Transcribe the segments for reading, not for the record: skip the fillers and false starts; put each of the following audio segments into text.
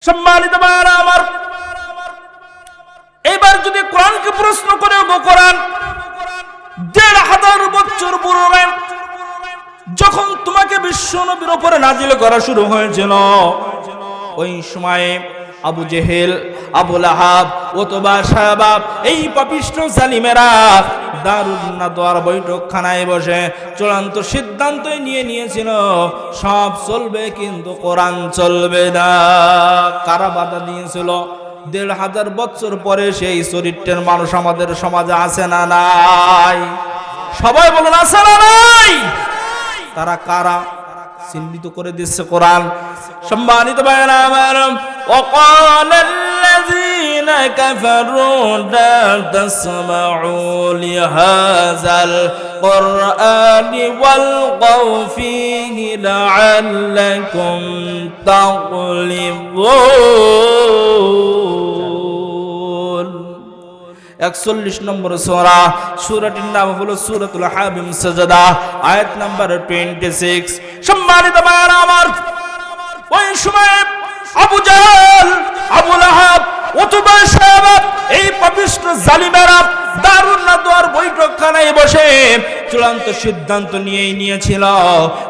সম্মানিত ভাইরা আমার, এবার যদি কোরআনকে প্রশ্ন করে কোরআন ১,৫০০ বছর পূর্বে যখন তোমাকে বিশ্ব নবীর উপরে নাজিল করা শুরু হয়েছিল, ওই সময়ে আবু জেহেল, আবু লাহাব, উতবা, সায়বা, এই পাপিষ্ঠ জালিমেরা দারুন নাদওয়ার বৈঠকখানায় বসে চূড়ান্ত সিদ্ধান্ত নিয়েছিল, সব চলবে কিন্তু কোরআন চলবে না। কারা বাধা দিয়েছিল? ১,৫০০ বছর পরে সেই চরিত্রের মানুষ আমাদের সমাজে আছে না নাই? সবাই বলুন আছে না নাই? তারা কারা? চিহ্নিত করে দিচ্ছে কোরআন। সম্মানিত ভাইরা আমার, وقال الذين كفروا لا تسمعوا لهذا القرآن والغوا فيه لعلكم تغلبون। ৪১ নম্বর সূরা, সূরাটির নাম হলো সূরাতুল হামিম সাজদা, আয়াত নাম্বার 26। সম্মানিত ভাইরা আমার, ওই সময় আবু জেহেল, আবু লাহাব, উতবা, সায়বা, এই পাপিষ্ঠ জালিমেরা দারুন নাদওয়ার বৈঠকখানায় বসে চূড়ান্ত সিদ্ধান্ত নিয়েছিল,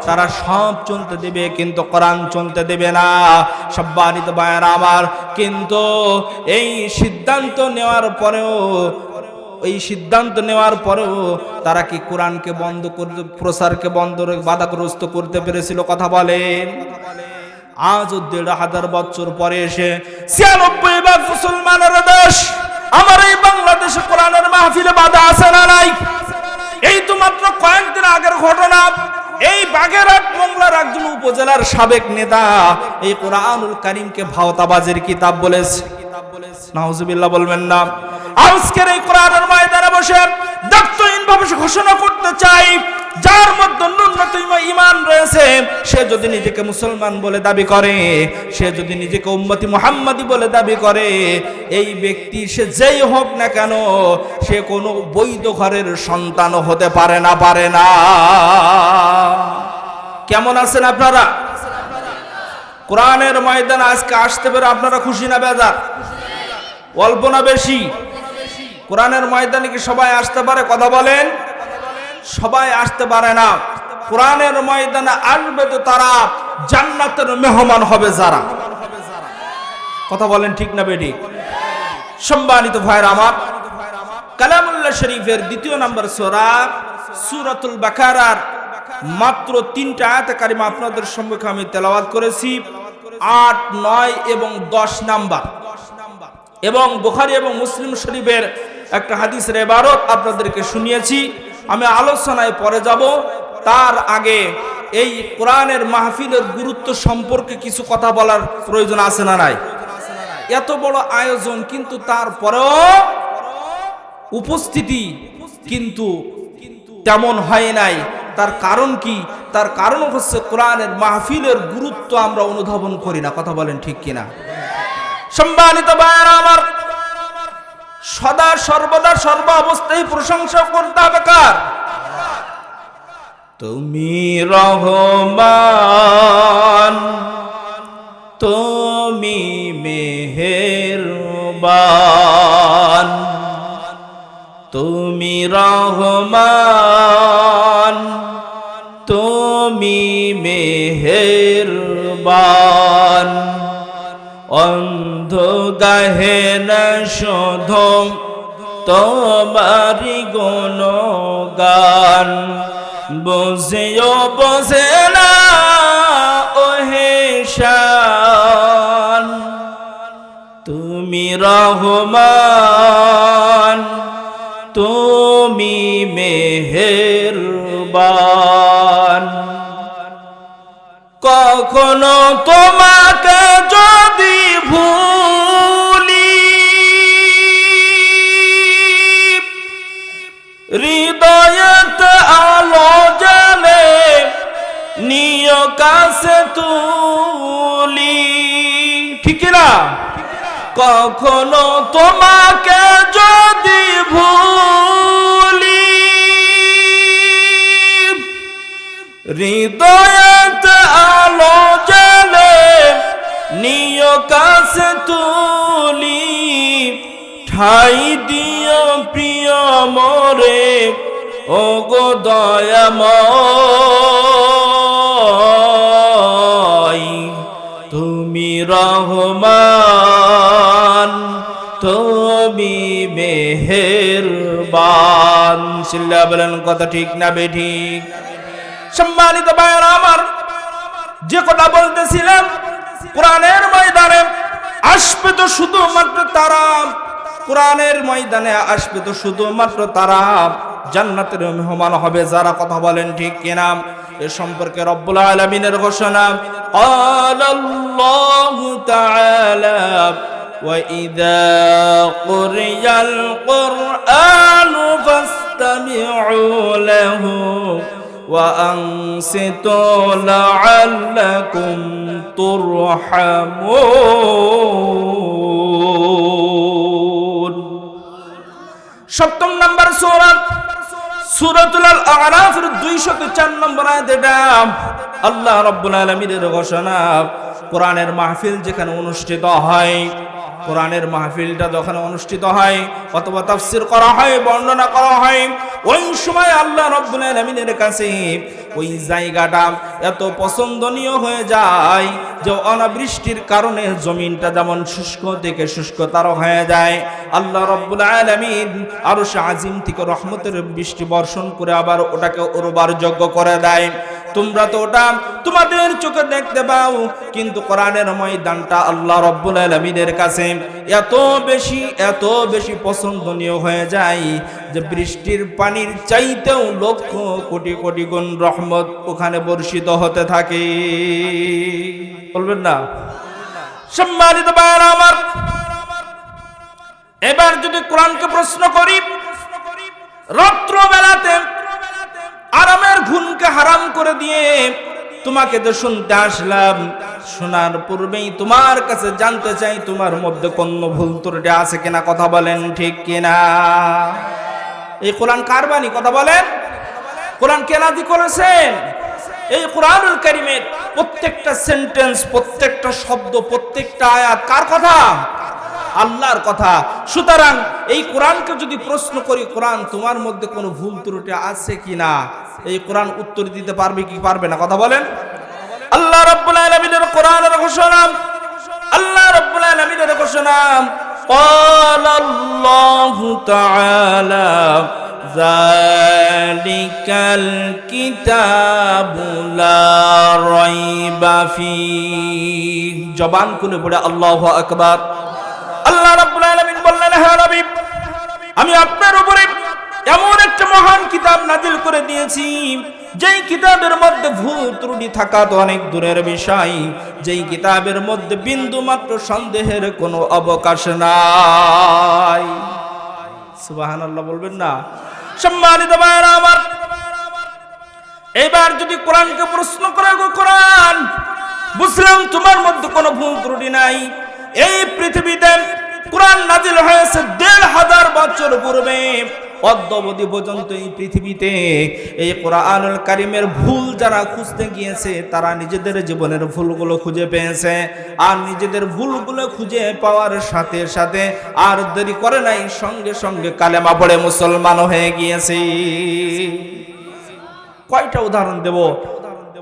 তারা সব চলতে দেবে কিন্তু কোরআন চলতে দেবে না। সম্মানিত ভাইরা আমার, কিন্তু এই সিদ্ধান্ত নেওয়ার পরেও তারা কি কোরআনকে বন্ধ করতে, প্রচারকে বন্ধ, বাধাগ্রস্ত করতে পেরেছিল? কথা বলেন। আজ ১,৫০০ বছর পরে এসে ৯৬% মুসলমানের দেশ আমার এই বাংলাদেশে কোরআনের মাহফিলে বাধা আছে না নাই? এই তো মাত্র কয়েকদিন আগের ঘটনা, এই বাগেরহাট মংলার একজন উপজেলার সাবেক নেতা এই কোরআনুল কারীমকে ভাওতাবাজির কিতাব বলেছে। নাউজুবিল্লাহ বলবেন না। আজকের এই কোরআনের ময়দানে বসে দায়িত্বহীনভাবে ঘোষণা করতে চাই, যার মধ্যে ন্যূনতম ঈমান রয়েছে, সে যদি নিজেকে মুসলমান বলে দাবি করে, সে যদি নিজেকে উম্মতি মুহাম্মাদি বলে দাবি করে, এই ব্যক্তি সে যেই হোক না কেন, সে কোনো বৈধ ঘরের সন্তান হতে পারে না। কেমন আছেন আপনারা? কোরআনের ময়দানে আজকে আসতে পেরে আপনারা খুশি না বেজার? অল্প না বেশি? কোরআনের ময়দানে কি সবাই আসতে পারে? কথা বলেন। সবাই আসতে পারে না। কোরআনের ময়দানে আসবে তো তারা জান্নাতের মেহমান হবে যারা। কথা বলেন ঠিক না বেঠিক? সম্মানিত ভাইরা আমার, কালামুল্লাহ শরীফের ২য় নম্বর সূরা সূরাতুল বাকারার মাত্র ৩টা আয়াত কারিমা আপনাদের সম্মুখে আমি তেলাওয়াত করেছি। ৮, ৯ এবং ১০ নাম্বার, এবং বুখারী এবং মুসলিম শরীফের একটা হাদিসের ইবারত আপনাদেরকে শুনিয়েছি। আমি আলোচনায় পরে যাব, তার আগে এই কোরআনের মাহফিলের গুরুত্ব সম্পর্কে কিছু কথা বলার প্রয়োজন আছে না নাই? এত বড় আয়োজন, কিন্তু তারপরেও উপস্থিতি কিন্তু তেমন হয় নাই। তার কারণ কি? তার কারণ হচ্ছে কোরআনের মাহফিলের গুরুত্ব আমরা অনুধাবন করি না। কথা বলেন ঠিক কিনা? সম্মানিত ভাইরা আমার, সদা সর্বদা সর্ব অবস্থায় প্রশংসা করতে হবে কার? তুমি রহমান, তুমি মেহেরবান, তুমি রহমান, তুমি মেহেরবান, অন্ধ গাহে না শোধম তোমারি গুণগান, বুঝেও বোঝে না ওহে শান, তুমি রহমান, তুমি মেহেরবান। কখনো তোমাকে যদি ভুলি, হৃদয়তে আলো জ্বালে নিয় কাছে তুলি, ঠিক না? কখনো তোমাকে যদি ভুলি, হৃদয়তে আলো জ্বালে নিয় কাছে তুলি ঠাই দিও প্রিয় মোরে ও গো দয়াময় তুমি রহমান তুমি মেহেরবান। চিল্লা বলেন কথা ঠিক না বেঠিক? সম্মানিত ভাইরা আমার, যে কথা বলতেছিলাম, কোরআনের ময়দানে আসবে তো শুধুমাত্র তারা, কোরআনের ময়দানে আসবে তো শুধুমাত্র তারা, জান্নাতের মেহমান হবে যারা। কথা বলেন ঠিক কিনা? এ সম্পর্কে রব্বুল আলামিনের ঘোষণা, আল্লাহু তাআলা وَإِذَا قُرِئَ الْقُرْآنُ فَاسْتَمِعُوا لَهُ وَأَنصِتُوا لَعَلَّكُمْ تُرْحَمُونَ। 7 নম্বর সূরা, সূরাতুল আ'রাফের 204 নম্বর আয়াতে আল্লাহ রাব্বুল আলামিনের ঘোষণা, কোরআনের মাহফিল যেখানে অনুষ্ঠিত হয়, কোরআনের মাহফিলটা যখন অনুষ্ঠিত হয় অথবা তাফসীর করা হয়, বর্ণনা করা হয়, ওই সময় আল্লাহ রাব্বুল আলামিনের কাছে ওই জায়গাটা এত পছন্দনীয় হয়ে যায় যে অনাবৃষ্টির কারণে জমিনটা যেমন শুষ্ক থেকে শুষ্কতর হয়ে যায়, আল্লাহ রাব্বুল আলামিন আরশ আজিম থেকে রহমতের বৃষ্টি বর্ষণ করে আবার ওটাকে উর্বর যোগ্য করে দেয়। তোমরা তো ওটা তোমাদের চোখে দেখতে পাও, কিন্তু কোরআনের ময়দানটা আল্লাহ রাব্বুল আলামিনের কাছে এত বেশি পছন্দনীয় হয়ে যায় যে বৃষ্টির পানির চাইতেও লক্ষ কোটি কোটি গুণ রহমত ওখানে বর্ষিত হতে থাকে। বলবেন না? সম্মানিত ভাইরা আমার, এবার যদি কোরআনকে প্রশ্ন করি, রাত্র বেলাতে আরামের ঘুমকে হারাম করে দিয়ে তোমাকে তো শুনতে আসলাম, শোনার পূর্বেই তোমার কাছে জানতে চাই তোমার মধ্যে কোন ভুল ত্রুটি আছে কিনা। কথা বলেন ঠিক কিনা? এই কোরআন কার বাণী? কথা বলেন। কোরআন কে নাযিল করেছেন? এই কোরআনুল কারীমের প্রত্যেকটা সেন্টেন্স, প্রত্যেকটা শব্দ, প্রত্যেকটা আয়াত কার কথা? আল্লাহর কথা। সুতরাং এই কোরআনকে যদি প্রশ্ন করি, কোরআন তোমার মধ্যে কোনো ভুল ত্রুটি আছে কিনা, এই কোরআন উত্তর দিতে পারবে কি পারবে না? কথা বলেন। আল্লাহ রাব্বুল আলামিনের কোরআনের ঘোষণা, আল্লাহ রাব্বুল আলামিনের ঘোষণা, ক্বালাল্লাহু তাআলা যালিকাল কিতাবু লা রাইবা ফীহ। জবান খুলে পড়ে আল্লাহু আকবার। আল্লাহ রাব্বুল আলামিন বললেন, হে নবী, আমি আপনার উপরে এমন একটা মহান কিতাব নাযিল করে দিয়েছি, যেই কিতাবের মধ্যে ভুল ত্রুটি থাকা তো অনেক দূরের বিষয়, যেই কিতাবের মধ্যে বিন্দু মাত্র সন্দেহের কোনো অবকাশ নাই। সুবহানাল্লাহ বলবেন না? সম্মানিত ভাইরা আমার, এবার যদি কোরআনকে প্রশ্ন করে, গো কোরআন, বুঝলাম তোমার মধ্যে কোনো ভুল ত্রুটি নাই, এই পৃথিবীতে কোরআন নাযিল হয়েছে ১৫০০ বছর পূর্বে, অদ্যাবধি পর্যন্ত এই পৃথিবীতে এই কোরআনুল কারীমের ভুল যারা খুঁজতে গিয়েছে তারা নিজেদের জীবনের ভুলগুলো খুঁজে পেয়েছে, আর নিজেদের ভুলগুলো খুঁজে পাওয়ার সাথে সাথে আর দেরি করে নাই, সঙ্গে সঙ্গে কালেমা পড়ে মুসলমান হয়ে গিয়েছে। কয়টা উদাহরণ দেব,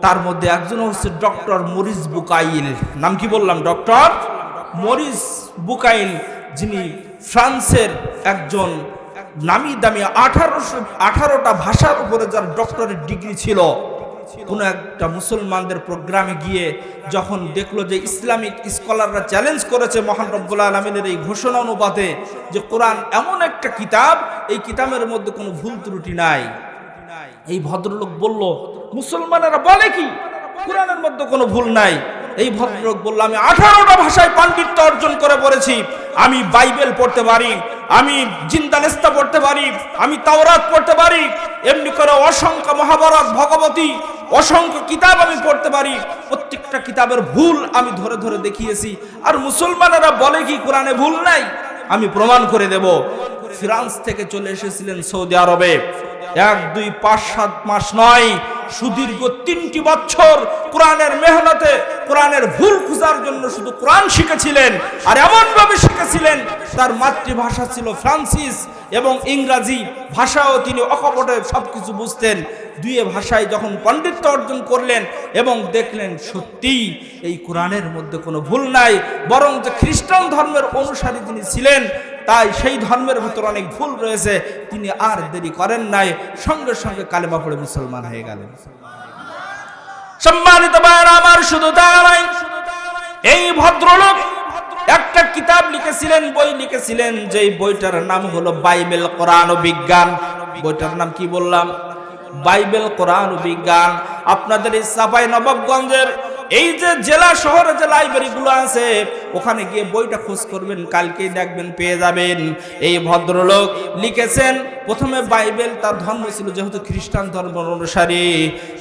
তার মধ্যে একজন হচ্ছে ডক্টর মরিস বুকাইল। নাম কি বললাম? ডক্টর মরিস বুকাইল, যিনি ফ্রান্সের একজন নামি দামি 18টা ভাষার উপরে যার ডক্টরেট ডিগ্রি ছিল, কোন একটা মুসলমানদের প্রোগ্রামে গিয়ে যখন দেখলো যে ইসলামিক স্কলাররা চ্যালেঞ্জ করেছে মহান রব্বুল আলামিনের এই ঘোষণা অনুপাতে যে কোরআন এমন একটা কিতাব, এই কিতাবের মধ্যে কোনো ভুল ত্রুটি নাই, এই ভদ্রলোক বলল, মুসলমানেরা বলে কি কোরআনের মধ্যে কোনো ভুল নাই? এই ভদ্রলোক বলল, আমি 18টা ভাষায় পাণ্ডিত্য অর্জন করে পড়েছি, আমি বাইবেল পড়তে পারি, আমি জিন্দানেস্তা পড়তে পারি, আমি তাওরাত পড়তে পারি, এমনি করে অসংখ্য মহাভারত, ভগবতী, অসংখ্য কিতাব আমি পড়তে পারি, প্রত্যেকটা কিতাবের ভুল আমি ধরে ধরে দেখিয়েছি, আর মুসলমানেরা বলে কি কোরআনে ভুল নাই? আমি প্রমাণ করে দেব। ফ্রান্স থেকে চলে এসেছিলেন সৌদি আরবে, 1, 2, 5, 7 মাস নয়, সুদীর্ঘ 3টি বছর কোরআনের মেহনতে কোরআনের ভুল খুঁজার জন্য শুধু কোরআন শিখেছিলেন, আর এমন ভাবে শিখেছিলেন তার মাতৃভাষা ছিল ফ্রান্সিস এবং ইংরাজি ভাষাও তিনি অকপটে সবকিছু বুঝতেন। দুই ভাষায় যখন পণ্ডিত্য অর্জন করলেন এবং দেখলেন সত্যিই এই কোরআনের মধ্যে কোনো ভুল নাই, বরং যে খ্রিস্টান ধর্মের অনুসারী তিনি ছিলেন তাই সেই ধর্মের ভিতর অনেক ভুল রয়েছে, তিনি আর দেরি করেন নাই, সঙ্গে সঙ্গে কালেমা পড়ে মুসলমান হয়ে গেলেন। সম্মানিত ভাইরা আমার, শুধু তা নয়, এই ভদ্রলোক একটা কিতাব লিখেছিলেন, বই লিখেছিলেন, যেই বইটার নাম হলো বাইবেল, কোরআন ও বিজ্ঞান। বইটার নাম কি বললাম? বাইবেল, কোরআন ও বিজ্ঞান। আপনাদের এই চাঁপাইনবাবগঞ্জের এই যে জেলা শহরে যে লাইব্রেরিগুলো আছে ওখানে গিয়ে বইটা খোঁজ করবেন, কালকেই দেখবেন পেয়ে যাবেন। এই ভদ্রলোক লিখেছেন প্রথমে বাইবেল, তার ধর্ম ছিল যেহেতু খ্রিস্টান ধর্মের অনুসারী,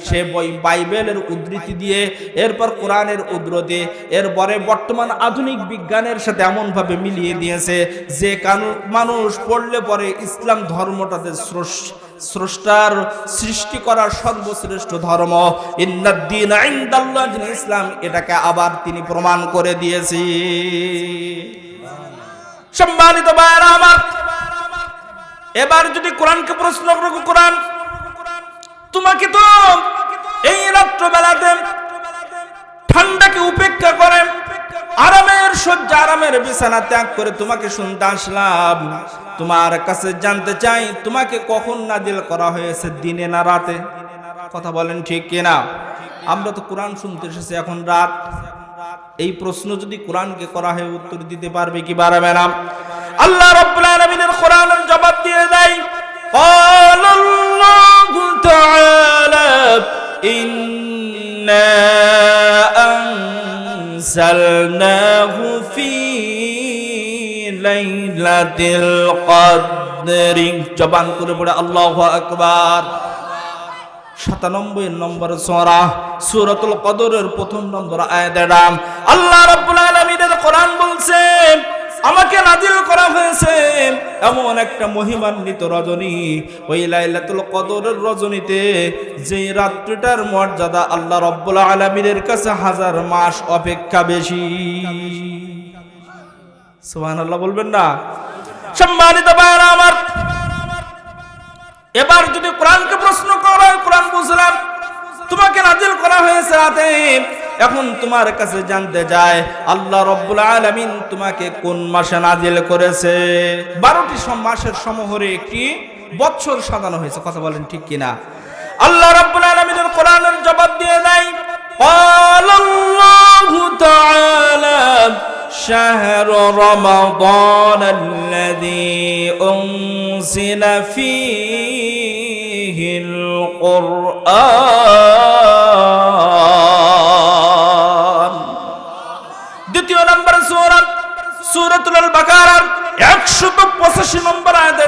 সে বই বাইবেলের উদ্ধৃতি দিয়ে, এরপর কোরআনের উদ্ধৃতি, এরপরে বর্তমান আধুনিক বিজ্ঞানের সাথে এমনভাবে মিলিয়ে দিয়েছে যে মানুষ পড়লে পরে ইসলাম ধর্মটাতে স্রষ্টার সৃষ্টি করার সর্বশ্রেষ্ঠ ধর্ম, ইন্নাদ-দীন ইনদাল্লাহ ইসলাম, এটাকে আবার তিনি প্রমাণ করে দিয়েছে। সম্মানিত ভাইরা আমার, এবার যদি কোরআনকে প্রশ্ন করো, কোরআন তোমাকে তো এই রাত্রবেলাতে ঠান্ডাকে উপেক্ষা করে আরামের শয্যা, আরামের বিছানা ত্যাগ করে তোমাকে শুনতে আসলাম, তোমার কাছে জানতে চাই তোমাকে কখন নাজিল করা হয়েছে, দিনে না রাতে? কথা বলেন ঠিক কিনা? আমরা তো কোরআন শুনতে এসেছি, এখন রাত। এই প্রশ্ন যদি কোরআনকে করা হয় উত্তর দিতে পারবে কি পারবে না? আল্লাহ রাব্বুল আলামিনের কোরআনের জবাব দিয়ে দেয়, আল্লাহু তাআলা ইন্না আনজালনাহু ফি লাইলাতিল কদর। জবান করে পড়ে আল্লাহু আকবার। 97 নম্বর সূরা সূরাতুল কদরের 1 নম্বর আয়াতে আল্লাহ রাব্বুল আলামিনের কোরআন বলছে আমাকে নাজিল করা হয়েছে এমন একটা মহিমান্বিত রজনী, ওই লাইলাতুল কদরের রজনীতে যে রাত্রিটার মর্যাদা আল্লাহ রাব্বুল আলামিনের কাছে 1000 মাস অপেক্ষা বেশি। সুবহানাল্লাহ বলবেন না? সম্মানিত ভাইরা আমার, এবার যদি কোরআনকে প্রশ্ন করা, কোরআন বুঝলাম তোমাকে নাজিল করা হয়েছে রাতে, এখন তোমার কাছে জানতে যায় আল্লাহ রাব্বুল আলামিন তোমাকে কোন মাসে নাজিল করেছে? 12টি মাসের সমহরে একটি বছর সাজানো হয়েছে। কথা বলেন ঠিক কিনা? আল্লাহ রাব্বুল আলামিনের কোরআনের জবাব দিয়ে দেয়, আল্লাহু তাআলা শাহরু রমাদানাল্লাযী উনজিলা ফীহিল কুরআন। দ্বিতীয় নম্বর সূরা সূরাতুল বাকারার 185 নম্বর আয়াতে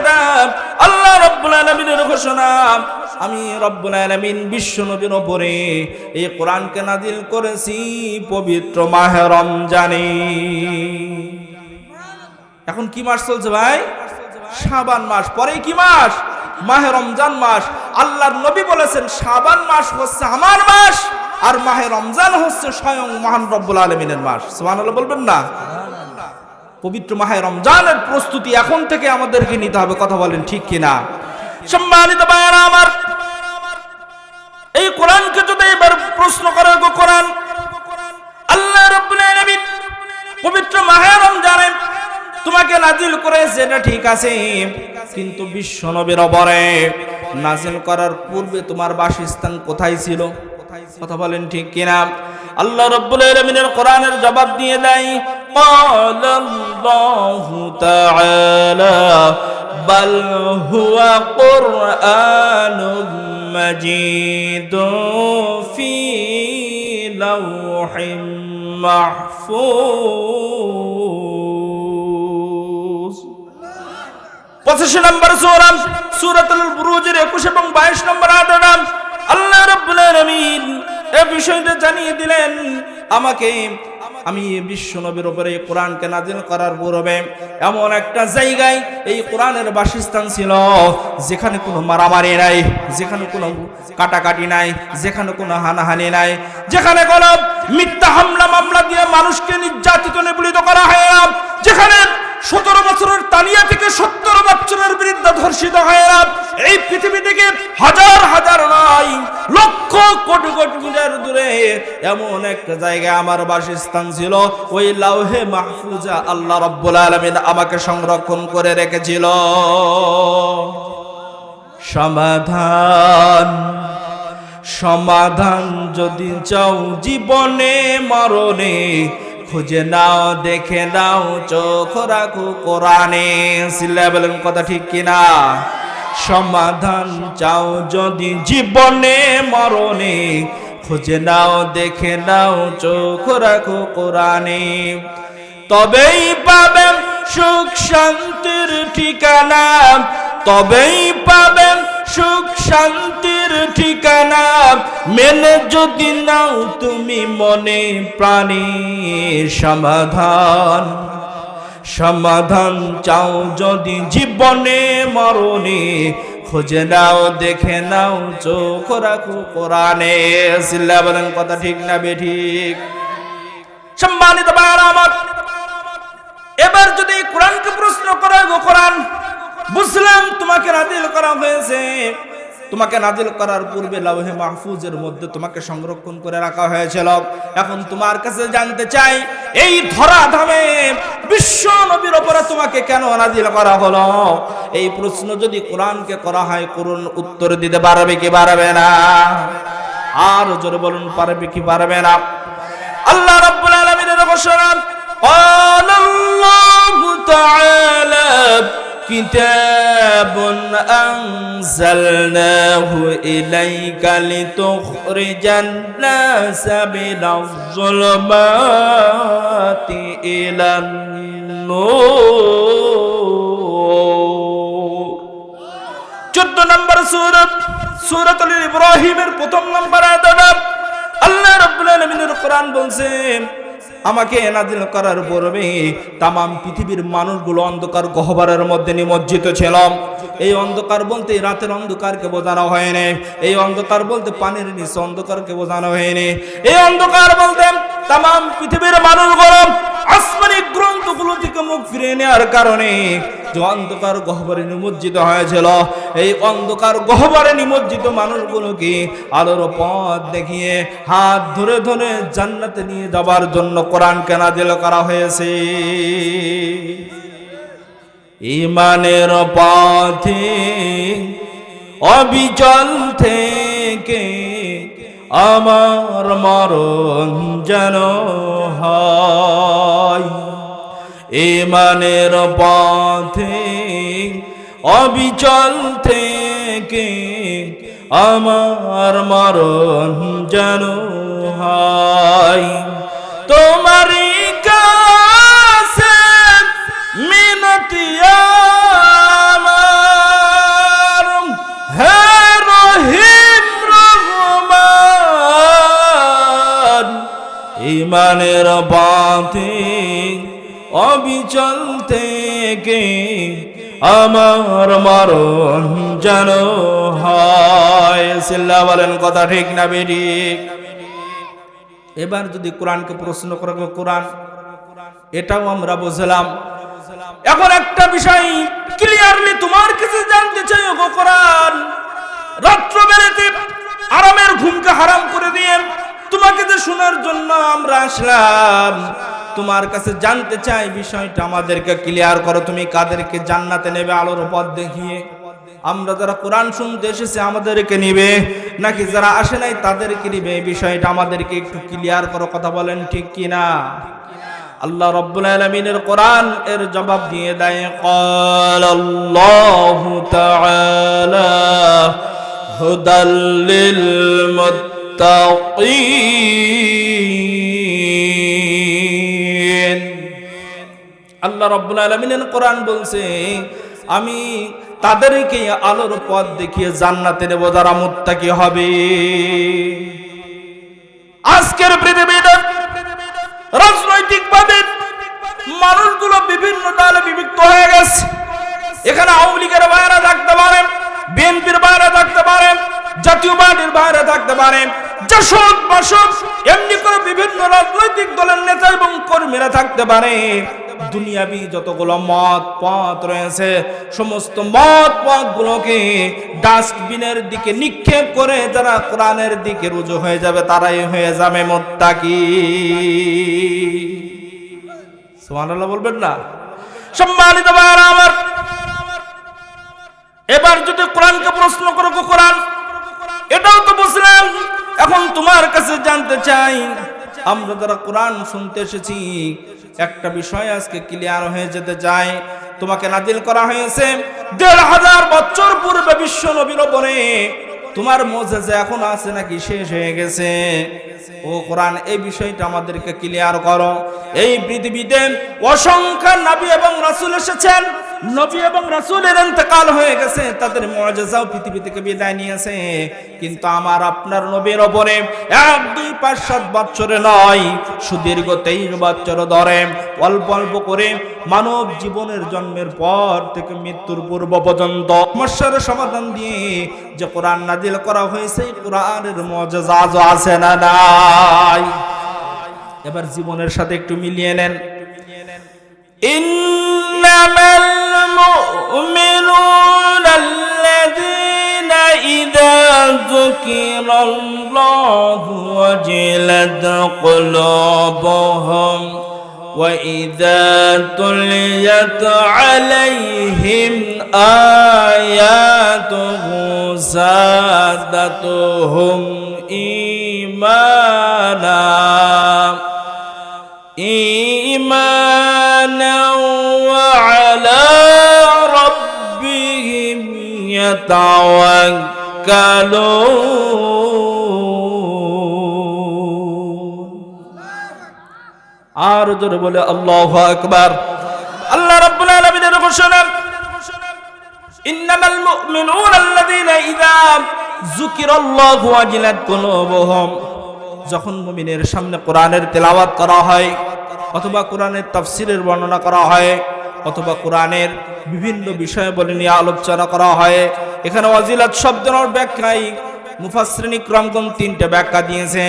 আল্লাহ রাব্বুল আলামিনের ঘোষণা, আমি রব্বুল আলামিন বিশ্ব নবীর উপরে এই কোরআনকে নাজিল করেছি পবিত্র মাহে রমজানে। এখন কি মাস চলছে ভাই? শাবান মাস। পরে কি মাস? মাহে রমজান মাস। আল্লাহর নবী বলেছেন শাবান মাস হচ্ছে আমার মাস, আর মাহে রমজান হচ্ছে স্বয়ং মহান রব্বুল আলামিনের মাস। সুবহানাল্লাহ বলবেন না? পবিত্র মাহে রমজানের প্রস্তুতি এখন থেকে আমাদেরকে নিতে হবে। কথা বলেন ঠিক কিনা? সম্মানিত ভাইরা আমার, এই কোরআনকে যদি এবার প্রশ্ন করে, কোরআন আল্লাহ রাব্বুল আলামিন পবিত্র মাহে রমজানে তোমাকে নাজিল করেছে, এটা ঠিক আছে, কিন্তু বিশ্ব নবীর উপরে নাজিল করার পূর্বে তোমার বাসস্থান কোথায় ছিল? কথা বলেন ঠিক কিনা? আল্লাহ রাব্বুল আলামিনের কোরআনের জবাব দিয়ে দেয়, আল্লাহু তাআলা বাল হুয়া কুরআনুম মাজিদুন ফি লাওহিম মাহফুজ। 25 নম্বর সূরা সূরাতুল বুরুজের 21 এবং 22 নম্বর আয়াতে আল্লাহ রাব্বুল আলামিন এই বিষয়টা জানিয়ে দিলেন, আমি বিশ্ব নবীর উপরে এই কোরআনকে নাজিল করার পূর্বে এমন একটা জায়গায় এই কোরআনের বাসস্থান ছিল যেখানে কোনো মারামারি নাই, যেখানে কোনো কাটাকাটি নাই, যেখানে কোনো হানাহানি নাই, যেখানে কোনো মিথ্যা হামলা মামলা দিয়ে মানুষকে নির্যাতিত নিপীড়িত করা হয় না, যেখানে 17 বছরের তানিয়া থেকে 70 বছরের বিরুদ্ধে ধর্ষিত হয় না। এই পৃথিবী থেকে হাজার হাজার নয় লক্ষ কোটি কোটি মিটার দূরে এমন একটা জায়গায় আমার বাসস্থান ছিল। ওই লাউহে মাহফুজা আল্লাহ রাব্বুল আলামিন আমাকে সংরক্ষণ করে রেখেছিল। সমাধান যদি চাও জীবনে মরণে, খুঁজে নাও দেখে নাও চোখ রাখো কোরআনে। সিল্লা বলেন কথা ঠিক কিনা? সমাধান চাও যদি জীবনে মরণে, খুঁজে নাও দেখে নাও চোখ রাখো কোরআনে। তবেই পাবেন সুখ শান্তির ঠিকানা, তবেই পাবেন সুখ শান্তির ঠিকানা। মেনে যদি নাও তুমি মনে প্রাণে, সমাধান চাও যদি জীবনে মরণে, খুঁজে নাও দেখে নাও চোখ রাখো কোরআনে। সিল্লা বলেন কথা ঠিক না বেঠিক? সম্মানিত ভাইরা আমার, এবার যদি কোরআনকে প্রশ্ন করা, গো কোরআন বুঝলাম তোমাকে নাজিল করা হয়েছে, তোমাকে নাজিল করার পূর্বে লাউহে মাহফুজের মধ্যে তোমাকে সংরক্ষণ করে রাখা হয়েছিল। এখন তোমার কাছে জানতে চাই, এই ধরাধামে বিশ্ব নবীর উপরে তোমাকে কেন নাজিল করা হলো? এই প্রশ্ন যদি কোরআনকে করা হয়, কোরআন উত্তর দিতে পারবে কি পারবে না? আর জোরে বলুন, পারবে কি পারবে না? আল্লাহ রাব্বুল আলামিনের ঘোষণা, আল্লাহু তাআলা كتاب أنزلناه إليك لتخرج الناس من الظلمات إلى النور। 14 নম্বর সূরাতুল ইব্রাহিমের 1 নম্বর আয়াতে আল্লাহ রাব্বুল আলামিনের কোরআন বলছেন, আমাকে নাজিল করার পূর্বে তামাম পৃথিবীর মানুষগুলো অন্ধকার গহ্বরের মধ্যে নিমজ্জিত ছিল। এই অন্ধকার বলতে রাতের অন্ধকারকে বোঝানো হয়নি, এই অন্ধকার বলতে পানির নিচে অন্ধকারকে বোঝানো হয়নি, এই অন্ধকার বলতে তামাম পৃথিবীর মানুষগুলো আসমানি গ্রন্থগুলো থেকে মুখ ফিরিয়ে নেওয়ার কারণে যে অন্ধকার গহ্বরে নিমজ্জিত হয়েছিল, এই অন্ধকার গহ্বরে নিমজ্জিত মানুষগুলোকে আলোর পথ দেখিয়ে হাত ধরে ধরে জান্নাতে নিয়ে যাবার জন্য কোরআনকে নাজিল করা হয়েছে। ঈমানের পথে অবিচল থেকে আমার মরণ যেন হয়, ঈমানের পথে অবিচল থেকে আমার মরণ যেন হয়। তোমারই কাছে মিনতি আমার, হে রহিম রহমান। ঈমানের পথে অবিচল থেকে আমার মরণ যেন হয়। সিল্লা বলেন কথা ঠিক না বেঠিক? এবার যদি কোরআনকে প্রশ্ন করা, কোরআন এটাও আমরা বুঝলাম। এখন একটা বিষয় ক্লিয়ারলি তোমার কাছে জানতে চাই, গো কোরআন, রাত্র বেলাতে আরামের ঘুমকে হারাম করে দিয়ে তোমাকে যে শোনার জন্য আমরা আসলাম, তোমার কাছে জানতে চাই বিষয়টা আমাদেরকে ক্লিয়ার করো। তুমি কাদেরকে জান্নাতে নেবে আলোর পথ দেখিয়ে? আমরা যারা কোরআন শুনতে এসেছি আমাদেরকে নিবে, নাকি যারা আসে নাই তাদেরকে নিবে? এই বিষয়টা আমাদেরকে একটু ক্লিয়ার করো, কথা বলেন ঠিক কিনা? আল্লাহ রাব্বুল আলামিনের কোরআন এর জবাব দিয়ে দেয়, ক্বালাল্লাহু তাআলা হুদাল লিল মুত্তাকিন। আল্লাহ রাব্বুল আলামিনের কোরআন বলছে, আমি তাদেরকে আলোর পথ দেখিয়ে জান্নাতে নেব যারা মুত্তাকি হবে। আজকের পৃথিবীতে রাজনৈতিক মানুষগুলো বিভিন্ন দলে বিভক্ত হয়ে গেছে। এখানে আওয়ামী লীগের বাইরে থাকতে পারে, বিএনপির বাইরে থাকতে পারে, জাতীয় পার্টির বাইরে থাকতে পারে, জাসদ বাসদ এমনি করে বিভিন্ন রাজনৈতিক দলের নেতা এবং কর্মীরা থাকতে পারে। দুনিয়াবি যতগুলো মত পথ রয়েছে সমস্ত মত পথগুলোকে ডাস্টবিনের দিকে নিক্ষেপ করে যারা কোরআনের দিকে রুজু হয়ে যাবে তারাই হয়ে যাবে মুত্তাকি। সুবহানাল্লাহ বলবেন না? সম্মানিত ভাইরা আমার, এবার যদি কোরআনকে প্রশ্ন করো, কোরআন এটাও তো বুঝলাম, এখন তোমার কাছে জানতে চাই, আমরা যারা কোরআন শুনতে এসেছি একটা বিষয় আজকে ক্লিয়ার হয়ে যেতে চাই। তোমাকে নাজিল করা হয়েছে ১৫০০ বছর পূর্বে বিশ্ব নবীর উপরে। তোমার মুজিজা এখন আছে নাকি শেষ হয়ে গেছে? ও কোরআন, এই বিষয়টা আমাদেরকে ক্লিয়ার করো। এই পৃথিবীতে অসংখ্য নবী এবং রাসূল এসেছেন, নবী এবং রাসূলের ইন্তেকাল হয়ে গেছে, তাদের মুজিজাও পৃথিবী থেকে বিদায় নিয়েছে, কিন্তু আমার আপনার নবীর উপরে ১, ২, ৫, ৭ বছরে নয়, সুদীর্ঘ ২৩ বছর ধরে অল্প অল্প করে মানব জীবনের জন্মের পর থেকে মৃত্যুর পূর্ব পর্যন্ত সমস্যার সমাধান দিয়ে যে কোরআন নাজিল করা হয়েছে, কোরআনের মুজিজা আজও আছে না নাই? এবার জীবনের সাথে একটু মিলিয়ে নেন। ইন্নামাল মুমিনুনা আল্লাযীনা ইযা যুকিরাল্লাহু ওয়াজিলাত কুলুবুহুম ওয়া ইযা তুলিয়াত আলাইহিম আয়াতুহু যাদাতুহুম ঈমানা ওয়া আলা রাব্বিহিম ইয়াতাওয়াক্কালুন। আর জোরে বলে আল্লাহু আকবার। আল্লাহ রাব্বুল আলামিনের ঘোষণা, ইন্নামাল মুমিনুনা আল্লাযীনা ইযা যুকিরাল্লাহু ওয়াজিলাত কুলুবুহুম। যখন মুমিনের সামনে কোরআনের তেলাওয়াত করা হয়, অথবা কোরআনের তাফসিরের বর্ণনা করা হয়, অথবা কোরআনের বিভিন্ন বিষয়াবলী নিয়ে আলোচনা করা হয়, এখানে ওয়াজিলাত শব্দের ব্যাখ্যায় মুফাসসিরিন ইকরামগণ ৩টা ব্যাখ্যা দিয়েছে।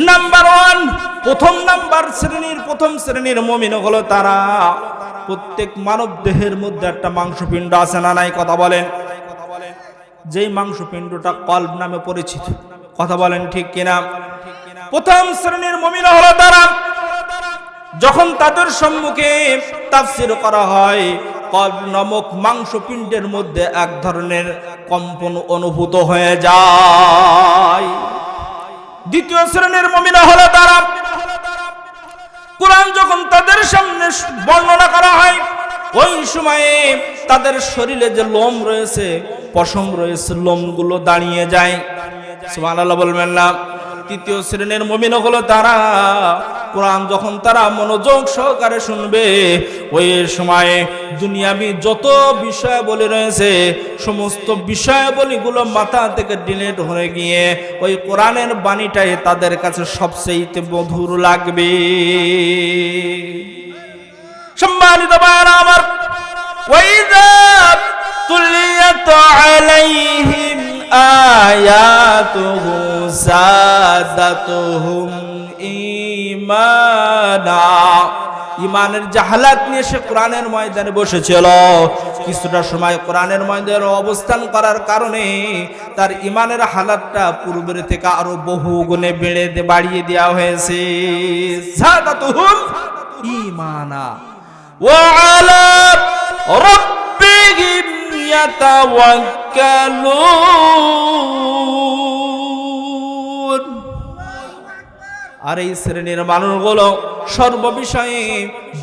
নাম্বার 1, প্রথম শ্রেণীর মুমিন হলো তারা, প্রত্যেক মানব দেহের মধ্যে একটা মাংসপিণ্ড আছে না নাই? কথা বলেন। যেই মাংসপিণ্ডটা কলব নামে পরিচিত, কথা বলেন ঠিক কিনা? প্রথম শ্রেণীর মুমিন হলো তারা যখন তাদের সম্মুখে তাফসীর করা হয়, কলব নামক মাংসপিণ্ডের মধ্যে এক ধরনের কম্পন অনুভূত হয়ে যায়। দ্বিতীয় শ্রেণীর মুমিন হলো তারা, কোরআন যখন তাদের সামনে বর্ণনা করা হয়, ওই সময়ে তাদের শরীরে যে লোম রয়েছে, পশম রয়েছে, লোমগুলো দাঁড়িয়ে যায়। সুবহানাল্লাহ বলবেন না? তৃতীয় শ্রেণীর মুমিন হলো তারা, কোরআন যখন তারা মনোযোগ সহকারে শুনবে, ওই সময়ে দুনিয়াবি যত বিষয়াবলী রয়েছে সমস্ত বিষয়াবলীগুলো মাথা থেকে ডিলিট হয়ে গিয়ে ওই কোরআনের বাণীটাই তাদের কাছে সবচেয়ে মধুর লাগবে। সম্মানিত ভাইরা আমার, ওয়াইযা তুলিয়াত আলাইহিম আয়াতুহু যাদাতুহুম ঈমানা। ঈমানের জাহালাত নিয়ে সে কোরআনের ময়দানে বসেছিল। কিছুটা সময় কোরআনের ময়দানে অবস্থান করার কারণে তার ঈমানের হালাতটা পূর্বের থেকে আরো বহু গুণে বাড়িয়ে দেওয়া হয়েছে। যাদাতুহুম ঈমানা ওয়া আলা রাব্বিহিম ইয়াতাওয়াক্কালুন। আর এই শ্রেণীর মানুষগুলো সর্ববিষয়ে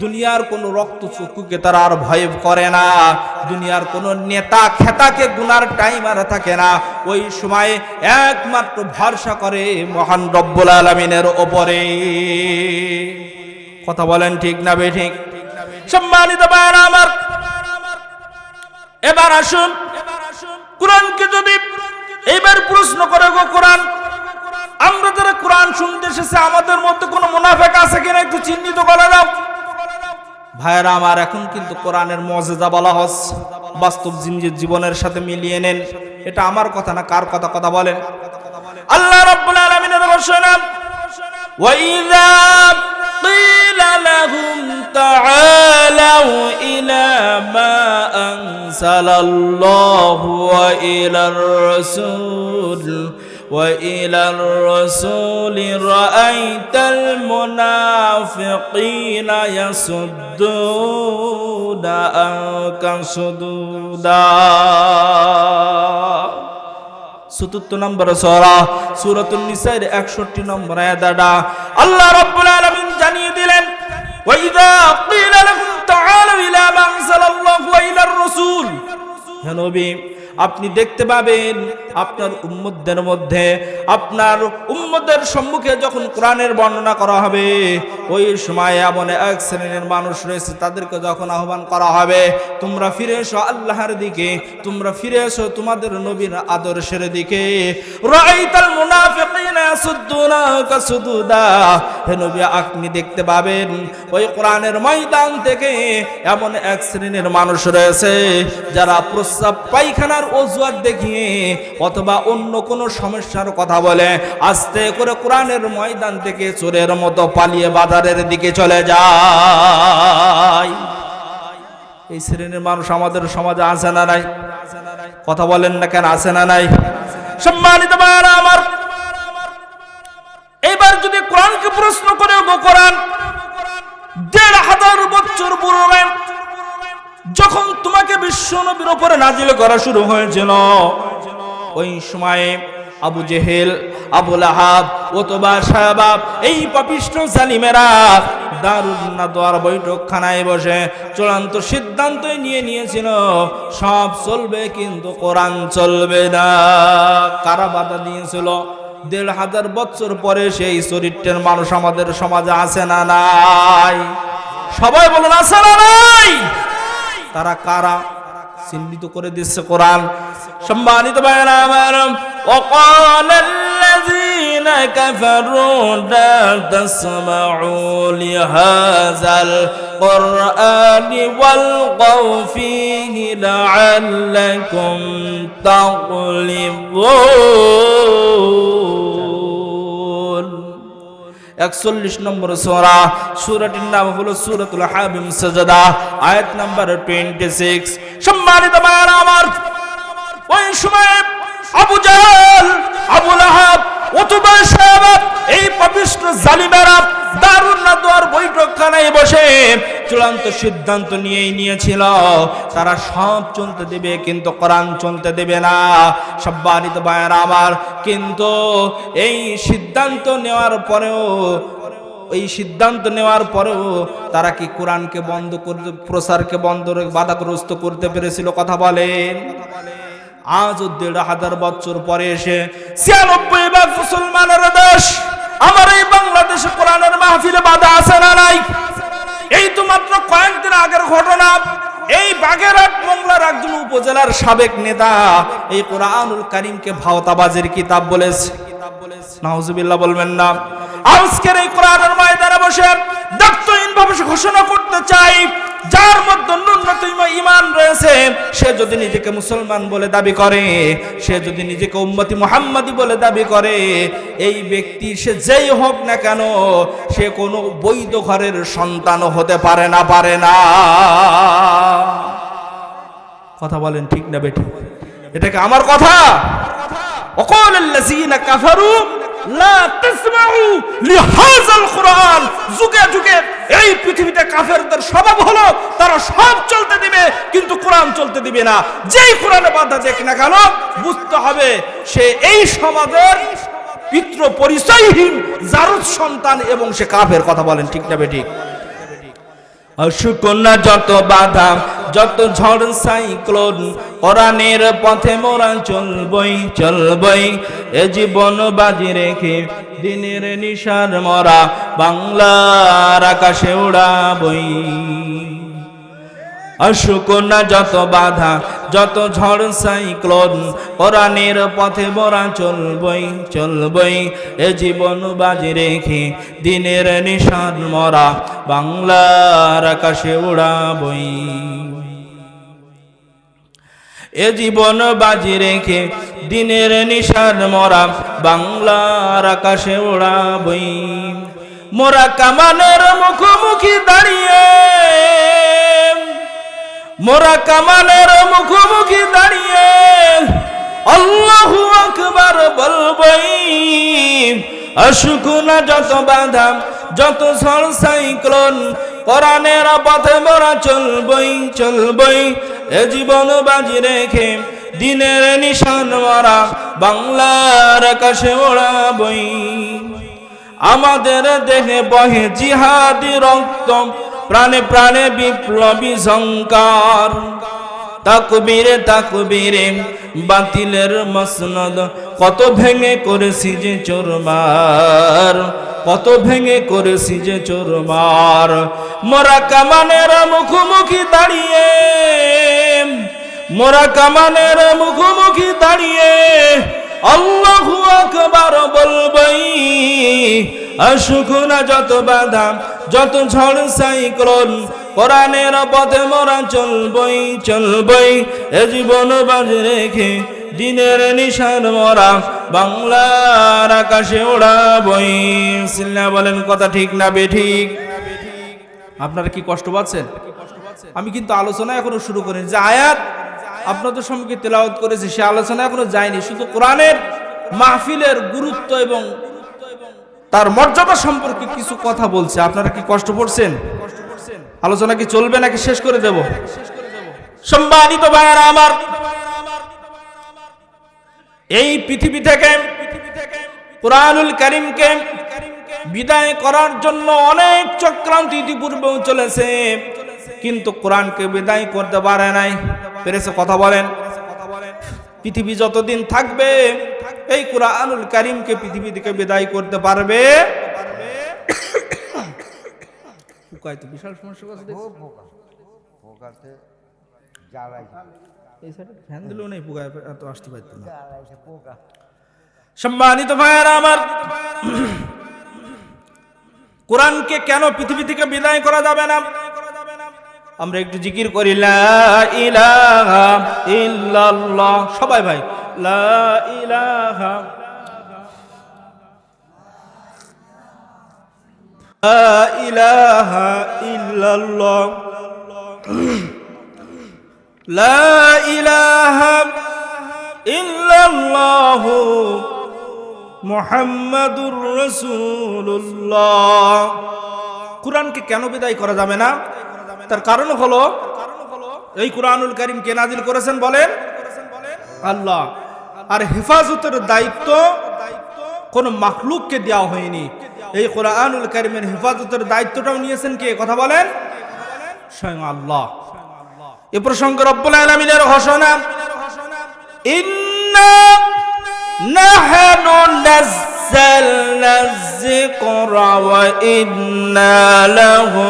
দুনিয়ার কোন রক্ত চক্ষুকে তারা আর ভয় করে না, দুনিয়ার কোন নেতা খেতাকে গুনার টাইম আর থাকে না। ওই সময় একমাত্র ভরসা করে মহান রব্বুল আলামিনের উপরে। কথা বলেন ঠিক না বেঠিক? সম্মানিত ভাইরা আমার, এবার আসুন কোরআনকে যদি এইবার প্রশ্ন করে, গো কোরআন, আমরা যারা কোরআন শুনতে এসেছে আমাদের মধ্যে কোনো মুনাফিক আছে কিনা একটু চিহ্নিত করে দাও। ভাইরা আমার, এখন কিন্তু কোরআনের মুজিজা বলা হচ্ছে, বাস্তব জীবনের সাথে মিলিয়ে নেন। এটা আমার কথা না, কার কথা? কথা বলেন। আল্লাহ রাব্বুল আলামিনের ঘোষণা, ওয়াইযা কিলা লাহুম তাআলাউ ইলা মা আনজালাল্লাহু ওয়া ইলার রাসূল وإلى الرسول رأيت المنافقين يصدون عنك صدودا ৭৪ নম্বর সূরা সূরাতুন নিসার 61 নম্বর আয়াতটা আল্লাহ রাব্বুল আলামিন জানিয়ে দিলেন, ওয়াইযা কিলা লাহুম তাআলাউ ইলা মা আনজালাল্লাহু ওয়া ইলার রাসূল। হে নবী, আপনি দেখতে পাবেন আপনার উম্মতদের মধ্যে, আপনার উম্মতের সম্মুখে যখন কোরআনের বর্ণনা করা হবে, ওই সময় এমন এক শ্রেণীর মানুষ রয়েছে, তাদেরকে যখন আহ্বান করা হবে, তোমরা ফিরে এসো আল্লাহর দিকে, তোমরা ফিরে এসো তোমাদের নবীর আদর্শের দিকে। রাআইতাল মুনাফিকিনা ইয়াসুদ্দুনা কাসুদুদা। হে নবী, আপনি দেখতে পাবেন ওই কোরআনের ময়দান থেকে এমন এক শ্রেণীর মানুষ রয়েছে, যারা প্রস্রাব পায়খানার অজুহাত দেখিয়ে অথবা অন্য কোনো সমস্যার কথা বলে আস্তে করে কোরআনের ময়দান থেকে চোরের মতো পালিয়ে বাজারের দিকে চলে যায়। এই শ্রেণীর মানুষ আমাদের সমাজে আছে না নাই? কথা বলেন না কেন, আছে না নাই? সম্মানিত ভাইরা আমার, এবার যদি কোরআনকে প্রশ্ন করে, কোরআন ১৫০০ বছর পূর্বে যখন তোমাকে বিশ্ব নবীর উপরে নাজিল করা শুরু হয়েছিল, ওই সময়ে আবু জেহেল, আবু লাহাব, ওতবা, সাহাবা, এই পাপিষ্ঠ জালিমেরা দারুন নাদওয়ার বৈঠকখানায় বসে চূড়ান্ত সিদ্ধান্ত নিয়েছিল, সব চলবে কিন্তু কোরআন চলবে না। কারা বাধা দিয়েছিল? ১৫০০ বছর পরে সেই চরিত্রের মানুষ আমাদের সমাজে আছে না নাই? সবাই বলুন, আছে না নাই? তারা কারা? চিহ্নিত করে দিচ্ছে কোরআন। সম্মানিত ভাইরা আমার, ওয়াকালাল্লাযীনা কাফারু লা তাসমাউ লিহাযাল কুরআনি ওয়ালগাউ ফীহি লাআল্লাকুম তাগলিবুন। ৪১ নম্বর সূরা, সূরাটির নাম হলো সূরাতুল হামিম সাজদা, আয়াত নাম্বার 26। সম্মানিত ভাইরা আমার, ওই সময় আবু জাহেল, আবু লাহাব, উতবা, সাহাবা, এই পাপিষ্ঠ জালিমেরা দারুন নাদওয়ার বৈঠকখানায় বসে চূড়ান্ত সিদ্ধান্ত নিয়েছিল, তারা সব চলতে দেবে কিন্তু কোরআন চলতে দেবে না। সম্মানিত ভাইরা আমার, কিন্তু এই সিদ্ধান্ত নেওয়ার পরেও তারা কি কোরআনকে বন্ধ করতে, প্রচারকে বন্ধ, বাধাগ্রস্ত করতে পেরেছিল? কথা বলেন। আজও ১৫০০ বছর পরে এসে ৯৬ মুসলমানের দেশ আমার এই বাংলাদেশে কোরআনের মাহফিলে বাধা আছে না নাই? এই তো মাত্র কয়েকদিন আগের ঘটনা, এই বাগেরহাট মংলার একজন উপজেলার সাবেক নেতা এই কোরআনুল কারীমকে ভাওতাবাজির কিতাব বলেছে। নাউজুবিল্লাহ বলবেন না। আজকের এই কোরআনের ময়দানে বসে দায়িত্বহীনভাবে ঘোষণা করতে চাই, যার মধ্যে ন্যূনতম ঈমান রয়েছে, সে যদি নিজেকে মুসলমান বলে দাবি করে, সে যদি নিজেকে উম্মতি মুহাম্মাদি বলে দাবি করে, এই ব্যক্তি সে যেই হোক না কেন, সে কোনো বৈধ ঘরের সন্তান হতে পারে না। কথা বলেন ঠিক না বেঠিক? এটাকে আমার কথা? ওয়াকালাল্লাযীনা কাফারু লা তাসমাউ লিহাযাল কুরআন। যুগে যুগে এই পৃথিবীতে কাফেরদের স্বভাব হলো তারা সব চলতে দিবে কিন্তু কোরআন চলতে দিবে না। যেই কোরআনে বাধা দেখ না কেন, বুঝতে হবে সে এই সমাজের পিতৃ পরিচয়হীন জারুদ সন্তান এবং সে কাফের। কথা বলেন ঠিক না বেঠিক? অশুকনা যত বাধা, যত ঝড় সাইক্লোন, কোরআনের পথে মোরা চলবই, এ জীবন বাজি রেখে দিনের নিশার মরা বাংলার আকাশে উড়াবই। আসুক না যত বাধা, যত ঝড় সাইক্লোন, কোরআনের পথে মোরা চলবই চলবই। এ জীবন বাজি রেখে দিনের নিশান মোরা বাংলার আকাশে উড়াবই। এ জীবন বাজি রেখে দিনের নিশান মোরা বাংলার আকাশে উড়াবই। মোরা কামানের মুখোমুখি দাঁড়িয়ে, মোরা কামানের মুখোমুখি দাঁড়িয়ে আল্লাহু আকবার বলবই। আসুক না যত বাধা, যত ঝড় সাইক্লোন, কোরআনের পথে মোরা চলবই চলবই। এ জীবন বাজি রেখে দিনের নিশান মোরা বাংলার আকাশে ওড়াবই। আমাদের দেহে বহে জিহাদি রক্ত, প্রাণে প্রাণে বিপ্লবী ঝংকার। তাকবীরে তাকবীরে বাতিলের মসনদ, কত ভেঙে করেছি যে চোরমার, কত ভেঙে করেছি যে চোরমার। মোরা কামানের মুখোমুখি দাঁড়িয়ে, মোরা কামানের মুখোমুখি দাঁড়িয়ে আল্লাহু আকবার বলবই। আসুক না যত বাধা, যত ঝড় সাইক্লোন, কোরআনের পথে মোরা চলবই চলবই। এ জীবন বাজি রেখে দিনের নিশান মোরা বাংলার আকাশে ওড়াবই। সিল্লা বলেন কথা ঠিক না বেঠিক? আপনারা কি কষ্ট পাচ্ছেন? আমি কিন্তু আলোচনা এখনো শুরু করিনি। যে আয়াত আপনাদের সম্মুখে তেলাওয়াত করেছি সে আলোচনা এখনো যায়নি। শুধু কোরআনের মাহফিলের গুরুত্ব এবং তার মর্যাদা সম্পর্কে কিছু কথা বলছে। আপনারা কি কষ্ট পড়ছেন? আলোচনা কি চলবে নাকি শেষ করে দেব? সম্মানিত ভাইয়েরা আমার, এই পৃথিবী থেকে কুরআনুল কারীমকে বিদায় করার জন্য অনেক চক্রান্ত ইতিপূর্বেও চলেছে, কিন্তু কোরআনকে বিদায় করতে পারে নাই। পেরেছে? কথা বলেন। পৃথিবী যতদিন থাকবে এই কুরআনুল কারীমকে পৃথিবী থেকে বিদায় করতে পারবে? পোকায় তো বিশাল সমস্যা আছে। পোকাতে জ্বালাইছে, এই সাইডে ফ্যান দিলেও নেই, পোকা এত আসতে পারতো না। সম্মানিত ভাইয়েরা আমার, কোরআনকে কেন পৃথিবী থেকে বিদায় করা যাবে না? আমরা একটু জিকির করি, লা ইলাহা ইল্লাল্লাহ। সবাই ভাই, লা ইলাহা লা ইলাহা ইল্লাল্লাহ, লা ইলাহা ইল্লাল্লাহ মুহাম্মাদুর রাসূলুল্লাহ। কুরআনকে কেন বিদায় করা যাবে না? তার কারণ হলো এই কুরআনুল কারীম কে নাজিল করেছেন বলেন? আল্লাহ। আর হেফাজতের দায়িত্ব কোন মাখলুককে দেওয়া হয়নি। এই কুরআনুল কারীমের হেফাজতের দায়িত্বটাও নিয়েছেন কে? কথা বলেন, স্বয়ং আল্লাহ। এ প্রসঙ্গে রব্বুল আলামিনের ঘোষণা, ইন্না নাহনু নাযালনা যিকরা ওয়া ইন্না লাহু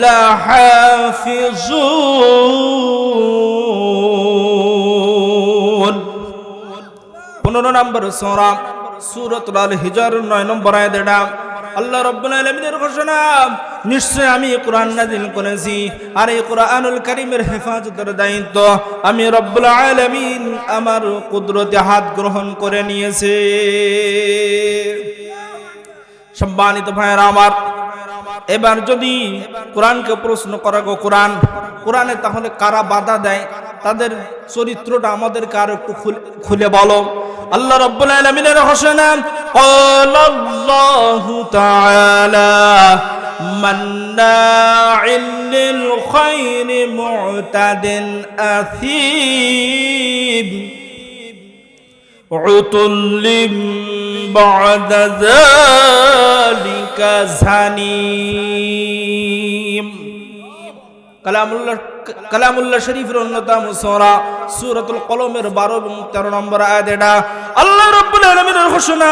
লাহাফিজুন। 15 নম্বর সূরা সূরাতুল আল হিজর 9 নম্বর আয়াত। এটা আল্লাহ রাব্বুল আলামিনের ঘোষণা, নিশ্চয় আমি কোরআন নাযিল করেছি আর এই কোরআনুল কারীমের হেফাজতের দায়িত্ব আমি রব্বুল আলামিন আমার কুদরতে হাত গ্রহণ করে নিয়েছে। সম্মানিত ভাইয়েরা আমার, এবার যদি কোরআনকে প্রশ্ন করা গো কোরআনে, তাহলে কারা বাধা দেয় তাদের চরিত্রটা আমাদেরকে আর একটু খুলে বলো। আল্লাহ রাব্বুল আলামিনের ঘোষণা, আল্লাহু তাআলা মান্না'ইল লিল খায়রি মু'তাদিন আথীম উতুল্লিম বা'দা যালিকা জানিম। কালামুল্লাহ শরীফের অন্যতম সূরা সূরাতুল কলমের 12 এবং 13 নম্বর আয়াত। এটা আল্লাহ রাব্বুল আলামিনের ঘোষণা,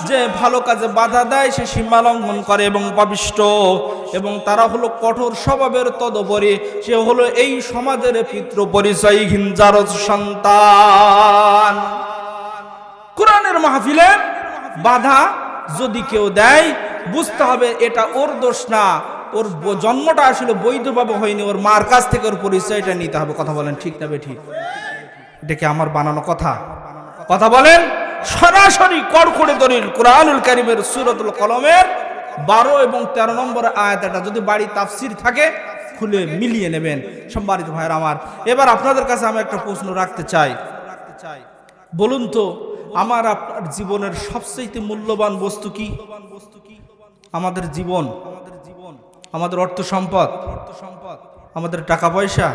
যে ভালো কাজে বাধা দেয় সে সীমা লঙ্ঘন করে এবং পাপিষ্ঠ, এবং তারা হলো কঠোর স্বভাবের তদুপরি সে হলো এই সমাজের পিতৃ পরিচয়হীন জারজ সন্তান। কোরআনের মাহফিলে বাধা যদি কেউ দেয় বুঝতে হবে এটা ওর দোষ না, ওর জন্মটা আসলে বৈধভাবে হয়নি, ওর মার কাছ থেকে ওর পরিচয়টা নিতে হবে। কথা বলেন ঠিক না বেঠিক? এটা কি আমার বানানো কথা? কথা বলেন। সরাসরি কড়কড়ে দলিল কুরআনুল কারীমের সূরাতুল কলমের 12 এবং 13 নম্বর আয়াতটা যদি বাড়ি তাফসীর থাকে খুলে মিলিয়ে নেবেন। সম্মানিত ভাইরা আমার, এবার আপনাদের কাছে আমি একটা প্রশ্ন রাখতে চাই। বলুন তো, আমার আপনার জীবনের সবচেয়ে মূল্যবান বস্তু কি? আমাদের জীবন, আমাদের অর্থ সম্পদ, আমাদের টাকা পয়সা,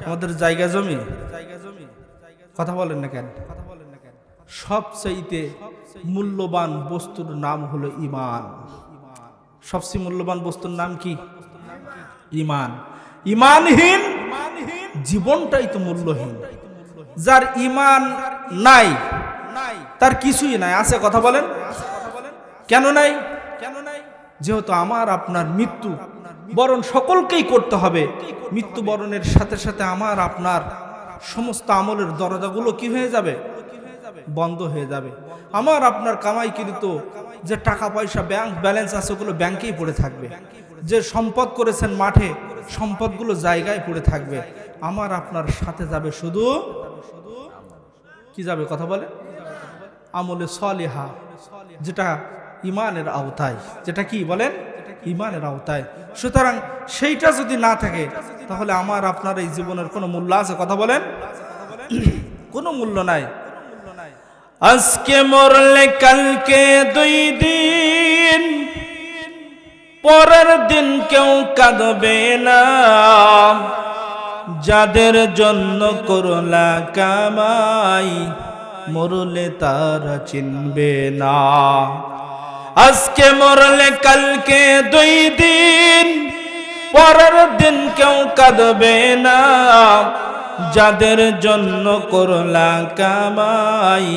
আমাদের জায়গা জমি? কথা বলেন না কেন? সবচেয়ে মূল্যবান বস্তুর নাম হলো ঈমান। সবচেয়ে মূল্যবান বস্তুর নাম কি? ঈমান। ঈমানহীন জীবনটাই তো মূল্যহীন। যার ঈমান নাই তার কিছুই নাই। আছে? কথা বলেন। কেন নাই? যেহেতু আমার আপনার মৃত্যু বরণ সকলকেই করতে হবে। মৃত্যু বরণের সাথে সাথে আমার আপনার সমস্ত আমলের দরজাগুলো কি হয়ে যাবে? বন্ধ হয়ে যাবে। আমার আপনার কামাইকৃত যে টাকা পয়সা ব্যাংক ব্যালেন্স আছে ওগুলো ব্যাংকেই পড়ে থাকবে। যে সম্পদ করেছেন মাঠে সম্পদগুলো জায়গায় পড়ে থাকবে। আমার আপনার সাথে যাবে শুধু কি যাবে? কথা বলে আমলে সলিহা, যেটা ঈমানের আওতায়। যেটা কি বলেন? ঈমানের আওতায়। সুতরাং সেইটা যদি না থাকে তাহলে আমার আপনার এই জীবনের কোনো মূল্য আছে? কথা বলেন। কোনো মূল্য নাই। আজকে মরলে কালকে 2 দিন, পরের দিন কেউ কাঁদবে না। যাদের জন্য করলা কামাই মরলে তারা চিনবে না। আজকে মরলে কালকে 2 দিন, পরের দিন কেউ কাঁদবে না। যাদের জন্য করলা কামাই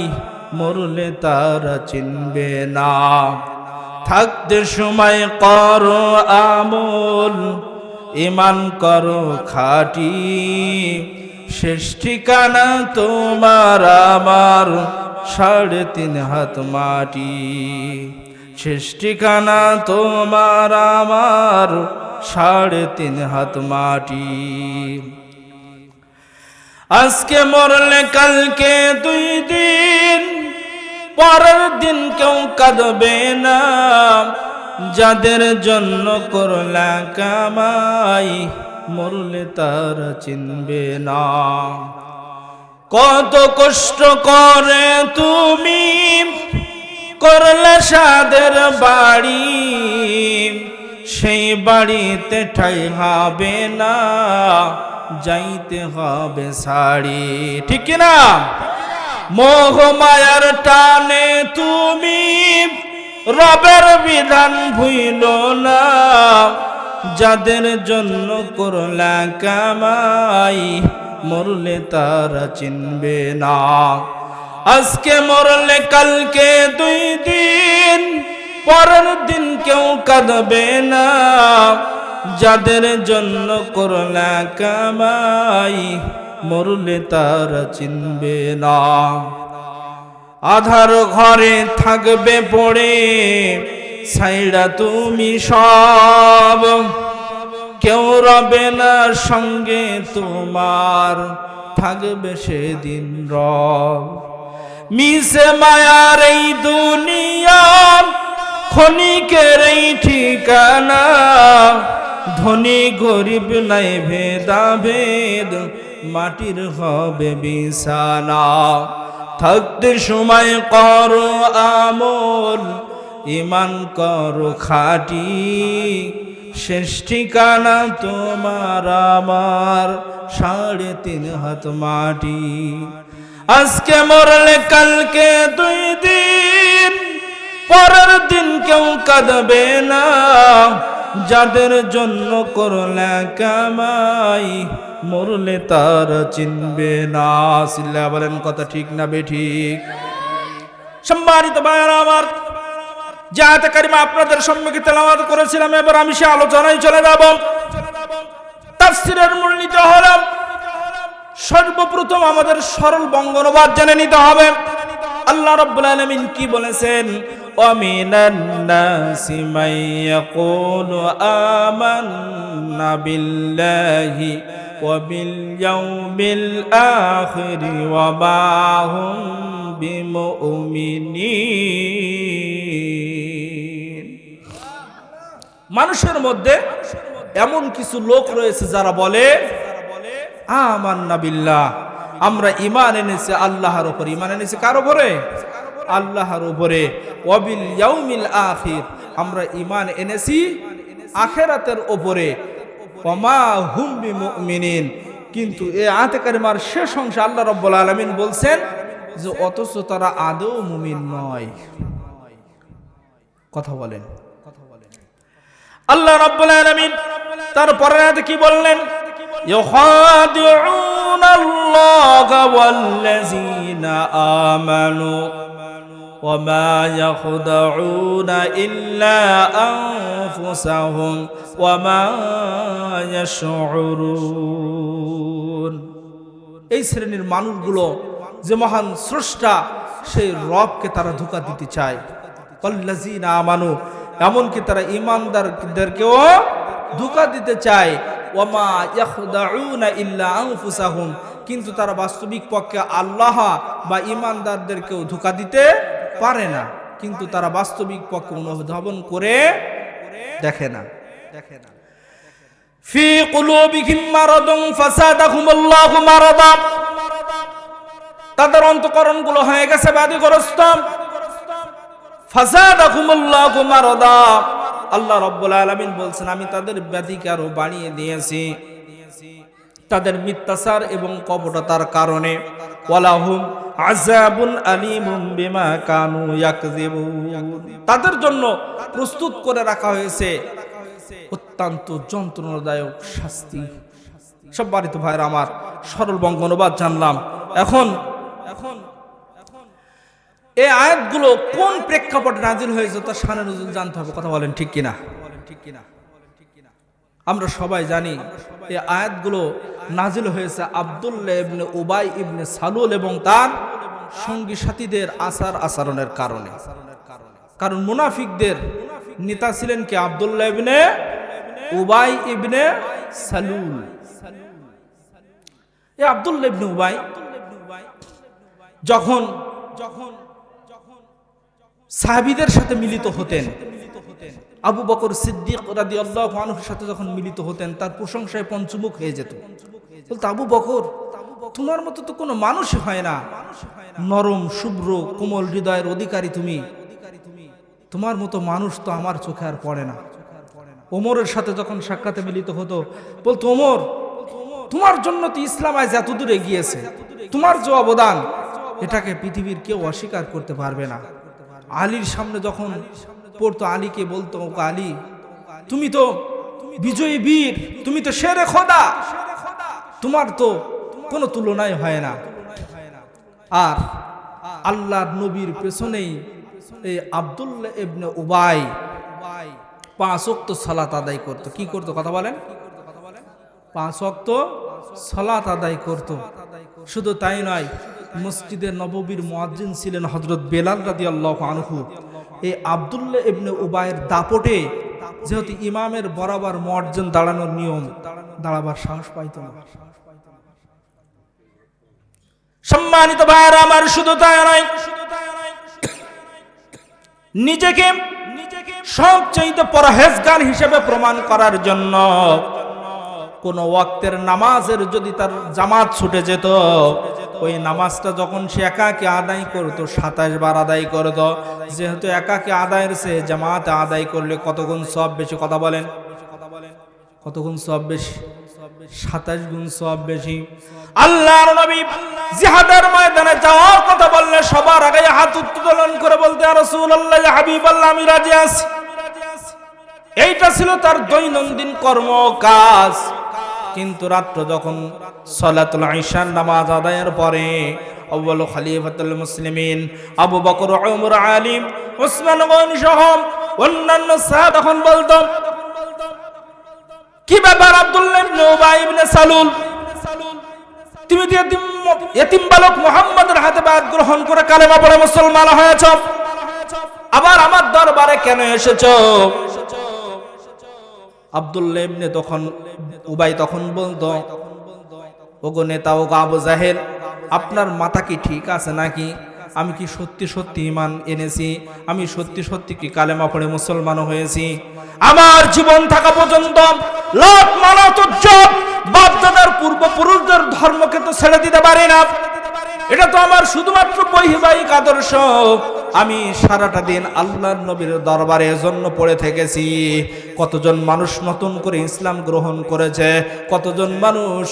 মরলে তারা চিনবে না। থাকতে সময় করো আমল, ঈমান করো খাঁটি। শেষ ঠিকানা তোমার আমার 3.5 হাত মাটি। শেষ ঠিকানা তোমার আমার 3.5 হাত মাটি। আজকে মরলে কালকে 2 দিন, পরের দিন কেউ কাঁদবে না। যাদের জন্য করলা কামাই মরলে তারা চিনবে না। কত কষ্ট করে তুমি করলে সাদের বাড়ি, সেই বাড়িতে ঠাই হবে না, যাইতে হবে সাড়ি। ঠিক কিনা? মোহ মায়ার টানে তুমি রবের বিধান ভুইলো না। যাদের জন্য করলা কামাই মরলে তারা চিনবে না। আজকে মরলে কালকে 2 দিন, পরের দিন কেউ কাঁদবে না। যাদের জন্য করলা কামাই মরলে তারা চিনবে না। আধার ঘরে থাকবে পড়ে ছাইড়া তুমি সব, কেউ রবে না সঙ্গে তোমার, থাকবে সেদিন রব। মিশে মায়ার এই দুনিয়া ক্ষণিকের এই ঠিকানা। ধনী গরিব নাই ভেদাভেদ, মাটির হবে বিছানা। থাকতে সময় করো আমল, ঈমান করো খাঁটি। শেষ ঠিকানা তোমার আমার 3.5 হাত মাটি। আজকে মরলে কালকে 2 দিন, পরের দিন কেউ কাঁদবে না। যাদের জন্য করলা কামাই মরলে তারা চিনবে না। সিল্লা বলেন কথা ঠিক না বেঠিক? সম্মানিত ভাইরা আমার, যে আয়াতে কারিমা আপনাদের সম্মুখে তেলাওয়াত করেছিলাম, এবার আমি সে আলোচনায় চলে যাব। তাফসীরের মূলনীতি হলো, সর্বপ্রথম আমাদের সরল বঙ্গ অনুবাদ জেনে নিতে হবে। আল্লাহ রাব্বুল আলামিন কি বলেছেন? ওয়ামিনান নাসি মান ইয়াকুলু আমান্না বিল্লাহি ওয়া বিল ইয়াউমিল আখির ওয়া মা হুম বিমুমিনিন। মানুষের মধ্যে এমন কিছু লোক রয়েছে যারা বলে আমান্না বিল্লাহ, আমরা ঈমান এনেছি আল্লাহর উপরে। ঈমান এনেছি কার উপরে? আল্লাহর উপরে। ওয়া বিল ইয়াউমিল আখির, আমরা ঈমান এনেছি আখিরাতের উপরে। ওয়া মা হুম বিমুমিনিন, কিন্তু এই আয়াতে কারিমার শেষ অংশে আল্লাহ রাব্বুল আলামিন বলছেন যে অথচ তারা আদৌ মুমিন নয়। কথা বলেন। আল্লাহ রাব্বুল আলামিন তার পরের আয়াতে কি বললেন? ইউখাদিউনাল্লাহা ওয়াল্লাযীনা আমানু ওয়া মা ইয়াখদাউনা ইল্লা আনফুসাহুম ওয়া মা ইয়াশউরুন। এই শ্রেণীর মানুষগুলো যে মহান স্রষ্টা সেই রবকে তারা ধোঁকা দিতে চায়। ওয়াল্লাযীনা আমানু, এমনকি তারা ঈমানদারদেরকেও ধোঁকা দিতে চায়। ওয়া মা ইয়াখদাউনা ইল্লা আনফুসাহুম, কিন্তু তারা বাস্তবিক পক্ষে আল্লাহ বা ঈমানদারদেরকেও ধোঁকা দিতে পারে না, কিন্তু তারা বাস্তবিক পক্ষে অনুধাবন করে দেখে না। ফি কুলুবিহিম মারাদুন ফাসাদাহুমুল্লাহু মারাদা, তাদের অন্তঃকরণগুলো হয়ে গেছে ব্যাধিগ্রস্ত। ফাসাদাহুমুল্লাহু মারাদা, আল্লাহ রাব্বুল আলামিন বলছেন আমি তাদের ব্যাধিকে আরো বাড়িয়ে দিয়েছি তাদের মিথ্যাচার এবং কপটতার কারণে। ওয়ালাহুম আযাবুন আলীমুম বিমা কানু ইয়াকযিবুন, তাদের জন্য প্রস্তুত করে রাখা হয়েছে অত্যন্ত যন্ত্রণাদায়ক শাস্তি। সম্মানিত ভাইরা আমার, সরল বঙ্গ অনুবাদ জানলাম। এখন এই আয়াতগুলো কোন প্রেক্ষাপটে নাজিল হয়েছে তার শানে নুজুল জানতে হবে। কথা বলেন ঠিক কিনা? আমরা সবাই জানি এই আয়াতগুলো নাজিল হয়েছে আব্দুল্লাহ ইবনে উবাই ইবনে সালুল এবং তার সঙ্গী সাথীদের আচরণের কারণে। কারণ মুনাফিকদের নেতা ছিলেন কি? আব্দুল্লাহ ইবনে উবাই ইবনে সালুল। এই আব্দুল্লাহ ইবনে উবাই যখন সাহাবীদের সাথে মিলিত হতেন, আবু বকর সিদ্দিক রাদিয়াল্লাহু আনহুর সাথে যখন মিলিত হতেন, তার প্রশংসায় পঞ্চমুখ হয়ে যেত। বলতো আবু বকর, তোমার মতো তো কোনো মানুষই হয় না, নরম শুভ্র কোমল হৃদয়ের অধিকারী তুমি, তোমার মতো মানুষ তো আমার চোখে আর পড়ে না। ওমরের সাথে যখন সাক্ষাতে মিলিত হতো, বলতো ওমর, তোমার জন্য তো ইসলাম আজ এত দূর এগিয়েছে, তোমার যে অবদান এটাকে পৃথিবীর কেউ অস্বীকার করতে পারবে না। আলীর সামনে যখন পড়তো, আলীকে বলতো আলী, তুমি তো বিজয়ী বীর, তুমি তো শেরে খোদা, তোমার তো কোনো তুলনাই হয় না। আর আল্লাহর নবীর পেছনেই এই আব্দুল্লাহ ইবনে উবাই 5 ওয়াক্ত সালাত আদায় করতো। কি করতো? কথা বলেন। 5 ওয়াক্ত সালাত আদায় করতো। শুধু তাই নয়, মসজিদে নববীর মুয়াজ্জিন ছিলেন হযরত বেলাল রাদিয়াল্লাহু আনহু। এই আব্দুল্লাহ ইবনে উবাইয়ের দাপটে যেহেতু ইমামের বরাবর মুয়াজ্জিন দাঁড়ানোর নিয়ম, দাঁড়াবার সাহস পাইতো না। সম্মানিত ভাইরা আমার, শুধু তাই নয়, নিজেকে সবচেয়ে পরহেজগার হিসেবে প্রমাণ করার জন্য কোন ওয়াক্তের নামাজের যদি তার জামাত ছুটে যেত, ওই নামাজটা যখন সে একাকে আদায় করতো 27 বার আদায় করতো। যেহেতু একাকে আদায়ের চেয়ে জামাতে আদায় করলে কত গুণ সওয়াব বেশি? কথা বলেন। কত গুণ সওয়াব বেশি? 27 গুণ সওয়াব বেশি। আল্লাহর নবী জিহাদের ময়দানে যাওয়ার কথা বললে সবার আগে হাত উত্তোলন করে বলতে, ইয়া রাসূলুল্লাহ, ইয়া হাবিবাল্লাহ, আমি রাজি আছি। এইটা ছিল তার দৈনন্দিন কর্ম কাজ। কিন্তু রাত্র যখন সালাতুল ইশার নামাজ আদায়ের পরে আউয়াল খলিফাতুল মুসলিমিন আবু বকর, ওমর, আলী, ওসমান গনি সহ অন্যান্য সাহাবা তখন বলতো, কি ব্যাপার আব্দুল্লাহ ইবনে উবাই ইবনে সালুল, তুমি তো ইতিম বালক মুহাম্মাদের হাতে বায়াত গ্রহণ করে কালেমা পড়ে মুসলমান হয়েছো, আবার আমার দরবারে কেন এসেছো? আব্দুল্লাহ ইবনে উবাই তখন বলতো, ওগো নেতা, ওগো আবু জাহেল, আপনার মাথা কি ঠিক আছে নাকি? আমি কি সত্যি সত্যি ঈমান এনেছি? আমি সত্যি সত্যি কি কালেমা পড়ে মুসলমান হয়েছি? আমার জীবন থাকা পর্যন্ত লাত মানত বাপ দাদার পূর্বপুরুষদের ধর্মকে তো ছেড়ে দিতে পারি না। এটা তো আমার শুধুমাত্র বৈবাহিক আদর্শ। আমি সারাটা দিন আল্লাহর নবীর দরবারে এজন্য পড়ে থেকেছি। কতজন মানুষ নতুন করে ইসলাম গ্রহণ করেছে, কতজন মানুষ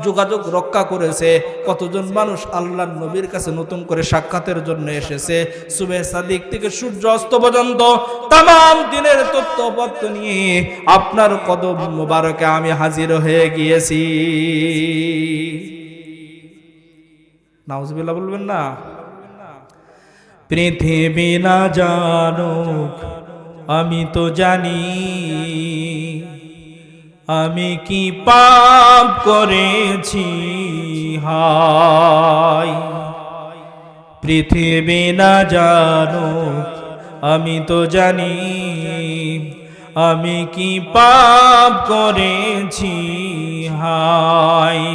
যোগাযোগ রক্ষা করেছে, কতজন মানুষ আল্লাহর নবীর কাছে নতুন করে সাক্ষাতের জন্য এসেছে। সুবহ সাদিক থেকে সূর্য অস্ত পর্যন্ত তামাম দিনের তথ্যপত্র নিয়ে আপনার কদম মোবারকে আমি হাজির হয়ে গিয়েছি। নাউজুবিল্লাহ বলবেন না? পৃথিবী না জানুক আমি তো জানি, আমি কি পাপ করেছি হায়। পৃথিবী না জানুক আমি তো জানি, আমি কি পাপ করেছি হায়।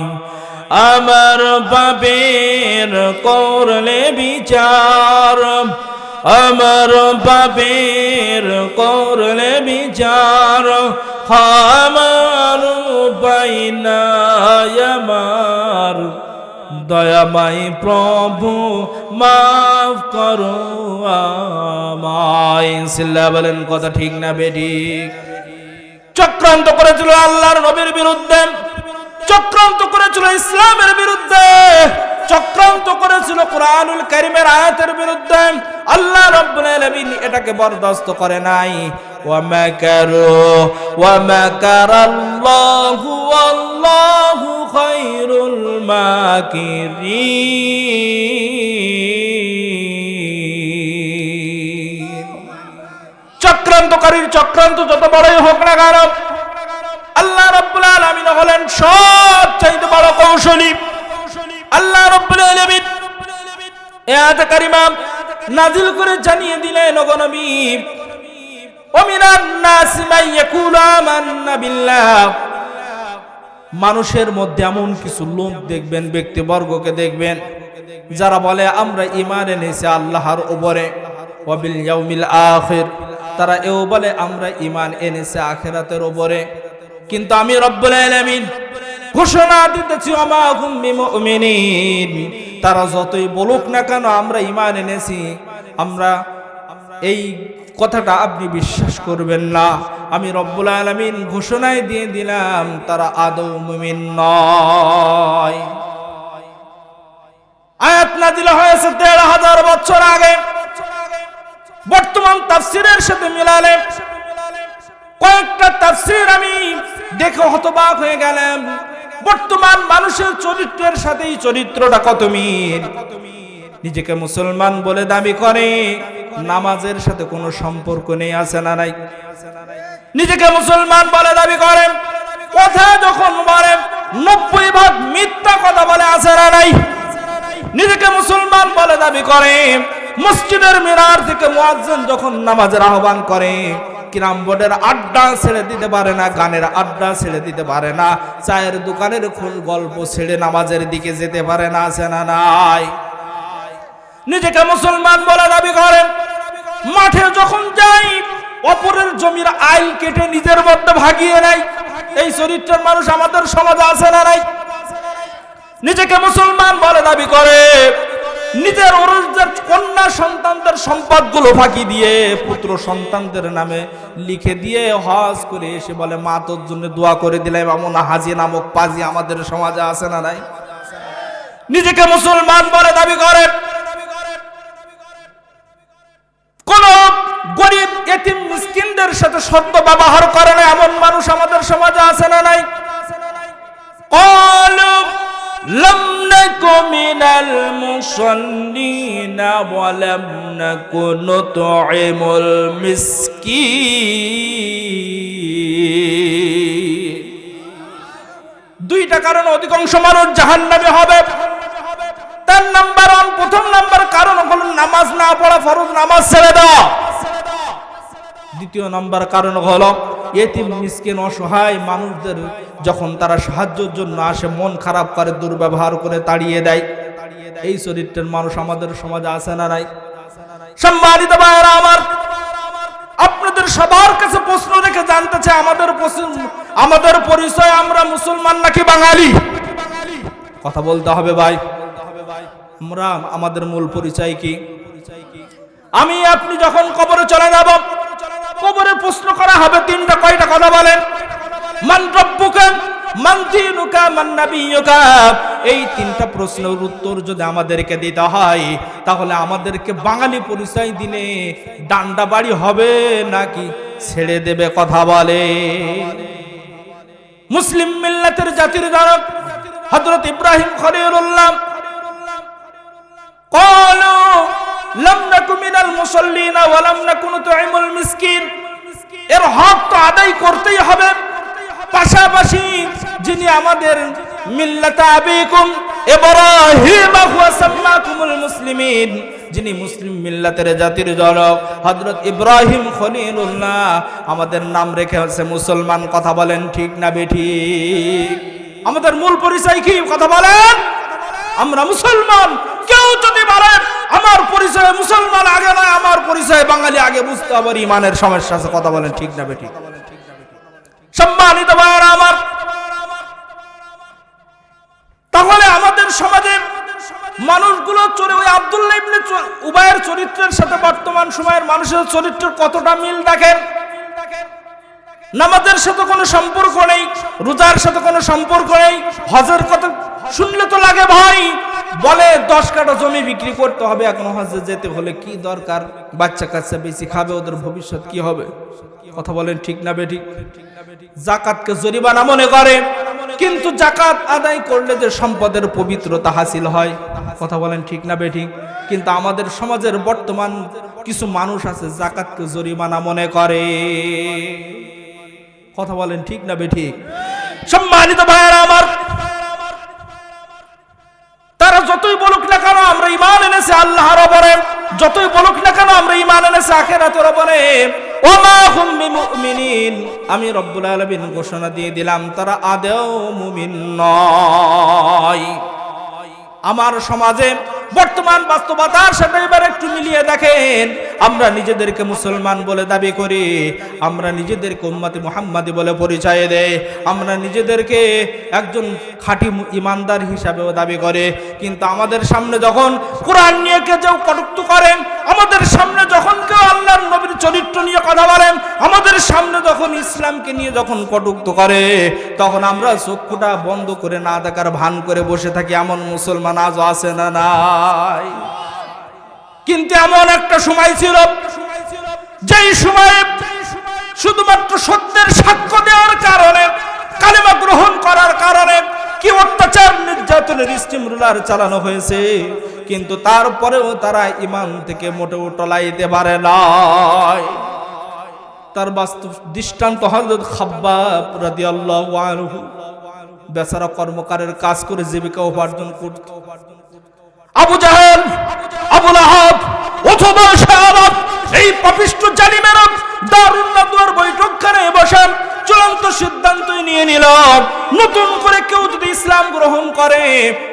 আমার পাপের করলে বিচার, আমার পাপের করলে বিচার, আমার উপায় নাই আমার, দয়াময় প্রভু মাফ করো আমায়। সিল্লা বলেন কথা ঠিক না বেঠিক? চক্রান্ত করেছিল আল্লাহর নবীর বিরুদ্ধে, চক্রান্ত করেছিল ইসলামের বিরুদ্ধে, চক্রান্ত করেছিল কুরআনুল কারীমের আয়াতের বিরুদ্ধে। আল্লাহ রাব্বুল আলামিন এটাকে বরদাস্ত করে নাই। ওয়া মাকারু ওয়া মাকারাল্লাহু ওয়াল্লাহু খায়রুল মাকিরিন। চক্রান্তকারীর চক্রান্ত যত বড়ই হোক না কেন, আল্লাহ রাব্বুল আলামিন হলেন সবচেয়ে বড় কৌশলী। আল্লাহ রাব্বুল আলামিন এই আয়াত কারিমা নাযিল করে জানিয়ে দিলেন, ওগো নবী, ওয়া মিনান নাসি মান ইয়াকুলু আমান্না বিল্লাহ, মানুষের মধ্যে এমন কিছু লোক দেখবেন, ব্যক্তিবর্গকে দেখবেন, যারা বলে আমরা ঈমান এনেছি আল্লাহর উপরে, ওয়া বিল ইয়াউমিল আখির, তারা এও বলে আমরা ঈমান এনেছি আখিরাতের উপরে। কিন্তু আমি রব্বুল আলামিন ঘোষণা দিতেছি, ওমা হুম বিমুমিনিন, তারা যতই বলুক না কেন আমরা ঈমান এনেছি, আমরা এই কথাটা আপনি বিশ্বাস করবেন না। আমি রব্বুল আলামিন ঘোষণায় দিয়ে দিলাম তারা আদৌ মুমিন নয়। আয়াত নাযিল হয়েছে ১৩,০০০ বছর আগে। বর্তমান তাফসীরের সাথে মিলালে কয়েকটা তাফসীর আমি দেখে হতবাক হয়ে গেলাম। বর্তমান মানুষের চরিত্রের সাথে এই চরিত্রটা কত মিল। নিজেকে মুসলমান বলে দাবি করে, নামাজের সাথে কোনো সম্পর্ক নেই, আছে না নাই? নিজেকে মুসলমান বলে দাবি করে, কথা যখন বলে ৯০% মিথ্যা কথা বলে, আছে না নাই? নিজেকে মুসলমান বলে দাবি করে, মসজিদের মিনার থেকে মুয়াজ্জিন যখন নামাজের আহ্বান করে, কিরাম বোর্ডের আড্ডা ছেড়ে দিতে পারে না, গানের আড্ডা ছেড়ে দিতে পারে না, চায়ের দোকানের গল্প ছেড়ে নামাজের দিকে যেতে পারে না, আছে না নাই? নিজেকে মুসলমান বলে দাবি করে, মাঠে যখন যাই অপরের জমির আইল কেটে নিজের মধ্যে ভাগিয়ে নেয়। এই চরিত্রের মানুষ আমাদের সমাজে আছে না নাই? নিজেকে মুসলমান বলে দাবি করে, নিজের ওরসদের কন্যা সন্তানদের সম্পদগুলো ফাঁকি দিয়ে পুত্র সন্তানদের নামে লিখে দিয়ে হজ করে এসে বলে মা তোর জন্য দোয়া করে দিলাম। এমন হাজি নামক পাজি আমাদের সমাজে আছে না নাই? নিজেকে মুসলমান বলে দাবি করে, কোন গরিব এতিম মিসকিনদের সাথে সদ্য ব্যবহার করে না, এমন মানুষ আমাদের সমাজে আছে না নাই? ক্বালু লাম নাকু মিনাল মুসাল্লিনা ওয়া লাম নাকু নুতঈমুল মিসকিন। দুইটা কারণে অধিকাংশ মানুষ জাহান্নামে হবে। প্রথম নাম্বার কারণ হলো নামাজ না পড়া, ফরজ নামাজ ছেড়ে দেওয়া। দ্বিতীয় নাম্বার কারণ হলো ইয়েতিম মিসকিন অসহায় মানুষদের যখন তারা সাহায্যের জন্য আসে মন খারাপ করে, দুর্ব্যবহার করে তাড়িয়ে দেয়। এই চরিত্রের মানুষ আমাদের সমাজে আছে না নাই? সম্মানিত ভাইরা আমার, আপনাদের সবার কাছে প্রশ্ন রেখে জানতে চাই আমাদের পরিচয় আমরা মুসলমান নাকি বাঙালি? কথা বলতে হবে ভাই। আমরা আমাদের মূল পরিচয় কি? আমি আপনি যখন কবরে চলে যাব, কবরে প্রশ্ন করা হবে তিনটা। কয়টা? কথা বলেন। মান রব্বুকা, মান দীনুকা, মান নাবিয়ুকা। এই তিনটা প্রশ্নের উত্তর যদি আমাদেরকে দিতে হয়, তাহলে আমাদেরকে বাঙালি পরিচয় দিলে ডান্ডা বাড়ি হবে নাকি ছেড়ে দেবে? কথা বলে। মুসলিম মিল্লাতের জাতির জনক হযরত ইব্রাহিম খলিলুল্লাহ ক্বালু লাম নাকু মিনাল মুসাল্লিনা ওয়া লাম নাকু নুতঈমুল মিসকিন। এর হক তো আদায় করতেই হবে। পাশাপাশি যিনি আমাদের মিল্লাত আবিকুম ইব্রাহিম ওয়া সাম্মাকুমুল মুসলিমিন, যিনি মুসলিম মিল্লাতের জাতির জনক হযরত ইব্রাহিম খলিলুল্লাহ আমাদের নাম রেখে আছে মুসলমান। কথা বলেন ঠিক না বেঠিক? আমাদের মূল পরিচয় কি? কথা বলেন। আমরা মুসলমান। কেউ যদি বলে আমার পরিচয় মুসলমান আগে নয়, আমার পরিচয় বাঙালি আগে, বুঝতে হবে ইমানের সমস্যা আছে। কথা বলেন ঠিক না বেঠিক? সম্মানিত ভাইরা আমার, তাহলে আমাদের সমাজে মানুষগুলো চলে ওই আব্দুল্লাহ ইবনে উবাইয়ের চরিত্রের সাথে বর্তমান সময়ের মানুষের চরিত্রের কতটা মিল দেখেন। নামাজের সাথে কোনো সম্পর্ক নেই, রোজার সাথে কোনো সম্পর্ক নেই। হজের কথা শুনলে তো লাগে ভাই, বলে 10 কাঠা জমি বিক্রি করতে হবে, এখন হজে যেতে হলে কি দরকার? বাচ্চা কাচ্চা বেশি খাবে, ওদের ভবিষ্যৎ কি হবে? কথা বলেন ঠিক না বেঠিক? যাকাতকে জরিমানা মনে করে, কিন্তু যাকাত আদায় করলে যে সম্পদের পবিত্রতা হাসিল হয়। কথা বলেন ঠিক না বেঠিক? কিন্তু আমাদের সমাজের বর্তমান কিছু মানুষ আছে যাকাতকে জরিমানা মনে করে। কথা বলেন ঠিক না বেঠিক? সম্মানিত ভাইরা আমার, তারা যতই বলুক না কেন আমরা ঈমান এনেছি আল্লাহর উপরে, যতই বলুক না কেন আমরা ঈমান এনেছি আখিরাতের উপরে, ওমা হুম বিমুমিনিন, আমি রব্বুল আলামিন ঘোষণা দিয়ে দিলাম তারা আদৌ মুমিন নয়। আমার সমাজে বর্তমান বাস্তবতার সাথে এবার একটু মিলিয়ে দেখেন। আমরা নিজেদেরকে মুসলমান বলে দাবি করি, আমরা নিজেদেরকে উম্মতে মুহাম্মাদি বলে পরিচয় দেই, আমরা নিজেদেরকে একজন খাঁটি ইমানদার হিসাবেও দাবি করে, কিন্তু আমাদের সামনে যখন কোরআন নিয়ে কেউ কটূক্তি করেন, আমাদের সামনে যখন কেউ আল্লাহর নবীর চরিত্র নিয়ে কথা বলেন, আমাদের সামনে যখন ইসলামকে নিয়ে যখন কটূক্তি করে, তখন আমরা চক্ষুটা বন্ধ করে না দেখার ভান করে বসে থাকি। এমন মুসলমান আজও আছে না নাই? কিন্তু এমন একটা সময় ছিল যেই সময়ে শুধুমাত্র সত্যের সাক্ষ্য দেওয়ার কারণে, কালেমা গ্রহণ করার কারণে কি অত্যাচার নির্যাতনের স্টিমরোলার চালানো হয়েছে, কিন্তু তারপরেও তারা ঈমান থেকে মোটেও টলাইতে পারে না। তার বাস্তব দৃষ্টান্ত হযরত খাব্বাব রাদিয়াল্লাহু আনহু। বেচারা কর্মকারের কাজ করে জীবিকা উপার্জন করত। আবু জাহেল, আবু লাহাব অথবা শাহাবাত, এই পাপিষ্ঠ জালিমেরা দারুন নাদওয়ার বৈঠকখানায় বসে চূড়ান্ত সিদ্ধান্তই নিয়ে নিল, নতুন করে কেউ যদি ইসলাম গ্রহণ করে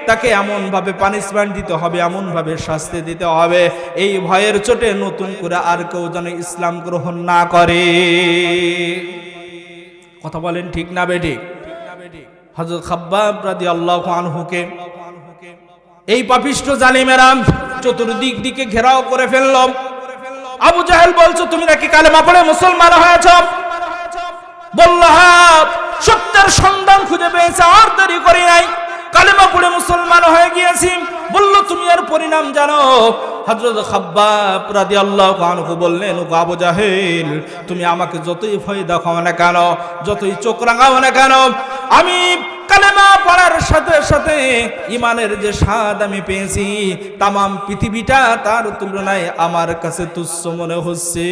তাকে এমন ভাবে পানিশমেন্ট দিতে হবে, এমন ভাবে শাস্তি দিতে হবে, এই ভয়ের চোটে নতুন করে আর কেউ যেন ইসলাম গ্রহণ না করে। কথা বলেন ঠিক না বেঠিক? হযরত খাব্বাব রাদিয়াল্লাহু আনহুকে এই পাপিষ্ঠ জালিমেরা চতুর্দিক দিকে ঘেরাও করে ফেলল। আবু জাহেল বলছে তুমি নাকি কালেমা পড়ে মুসলমান হয়েছ? বলল হ্যাঁ, সত্যের সন্ধান খুঁজে পেয়েছে, আর দেরি করি নাই, কালেমা পড়ে মুসলমান হয়ে গিয়েছি। বলল তুমি এর পরিণাম জানো? হযরত খাব্বাব রাদিয়াল্লাহু আনহু বললেন, ও আবু জাহেল, তুমি আমাকে যতই ভয় দেখাও না কেন, যতই চোখ রাঙাও না কেন, আমি কালেমা পড়ার সাথে সাথে সাথে ইমানের যে স্বাদ আমি পেয়েছি, তামাম পৃথিবীটা তার তুলনায় আমার কাছে তুচ্ছ মনে হচ্ছে।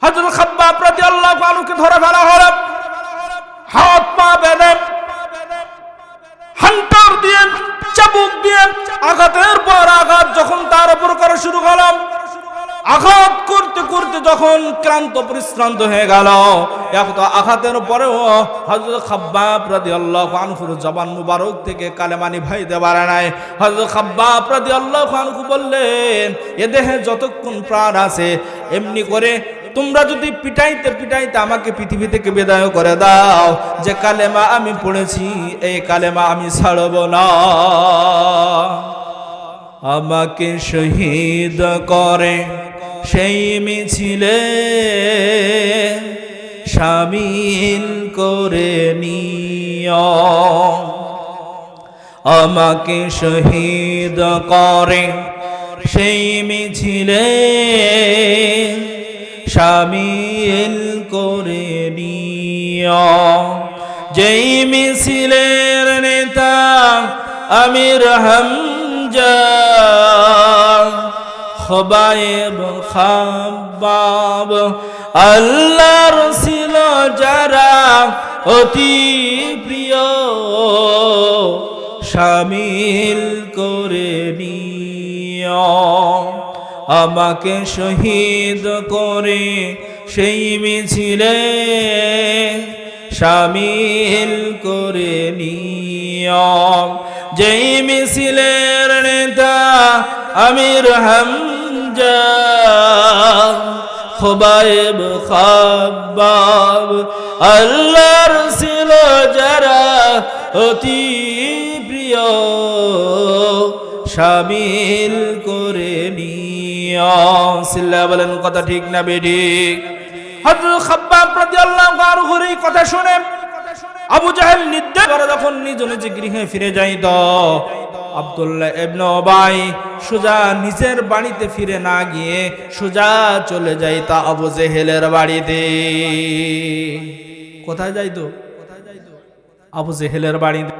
হযরত খাব্বাব রাদিয়াল্লাহু আনহুকে ধরে ফেলা হলো, হাত পা বেঁধে হান্টার দিয়ে চাবুক দিয়ে আঘাতের পর আঘাত যখন তার উপর করা শুরু করলাম, আঘাত করতে করতে যখন ক্লান্ত পরিশ্রান্ত হয়ে গেল, এত আঘাতের পরেও হযরত খাব্বাব রাদিয়াল্লাহু আনহুর জবান মুবারক থেকে কালেমা নিভাইতে পারে নাই। হযরত খাব্বাব রাদিয়াল্লাহু আনহু বললেন, এ দেহে যতক্ষণ প্রাণ আছে এমনি করে তোমরা যদি পিটাইতে পিটাইতে আমাকে পৃথিবী থেকে বিদায় করে দাও, যে কালেমা আমি পড়েছি এই কালেমা আমি ছাড়ব না। আমাকে শহীদ করে সেই মিছিলে শামিল করে নিও, আমাকে শহীদ করে সেই মিছিলে শামিল করে নিও। যেই মিছিলের নেতা আমির হামজা, খোবায়েব খাব্বাব, আল্লাহর ছিল যারা অতি প্রিয় শামিল করে নিও। আমাকে শহীদ করে সেই মিছিলে শামিল করে নিও। যেই মিছিলের নেতা আমির হামজা, খোবায়েব খাব্বাব, আল্লাহর ছিল যারা অতি প্রিয় শামিল করে নিও। সিল্লা বলেন কথা ঠিক না বেঠিক? হযরত খাব্বাব রাদিয়াল্লাহু আনহুর এই কথা শুনে আবু জাহেল নির্দেশ করে যখন নিজ নিজ গৃহে ফিরে যাইত, আব্দুল্লাহ ইবনে উবাই সোজা নিজের বাড়িতে ফিরে না গিয়ে সোজা চলে যাইত আবু জেহেলের বাড়িতে। কোথায় যাইতো? আবু জেহেলের বাড়িতে।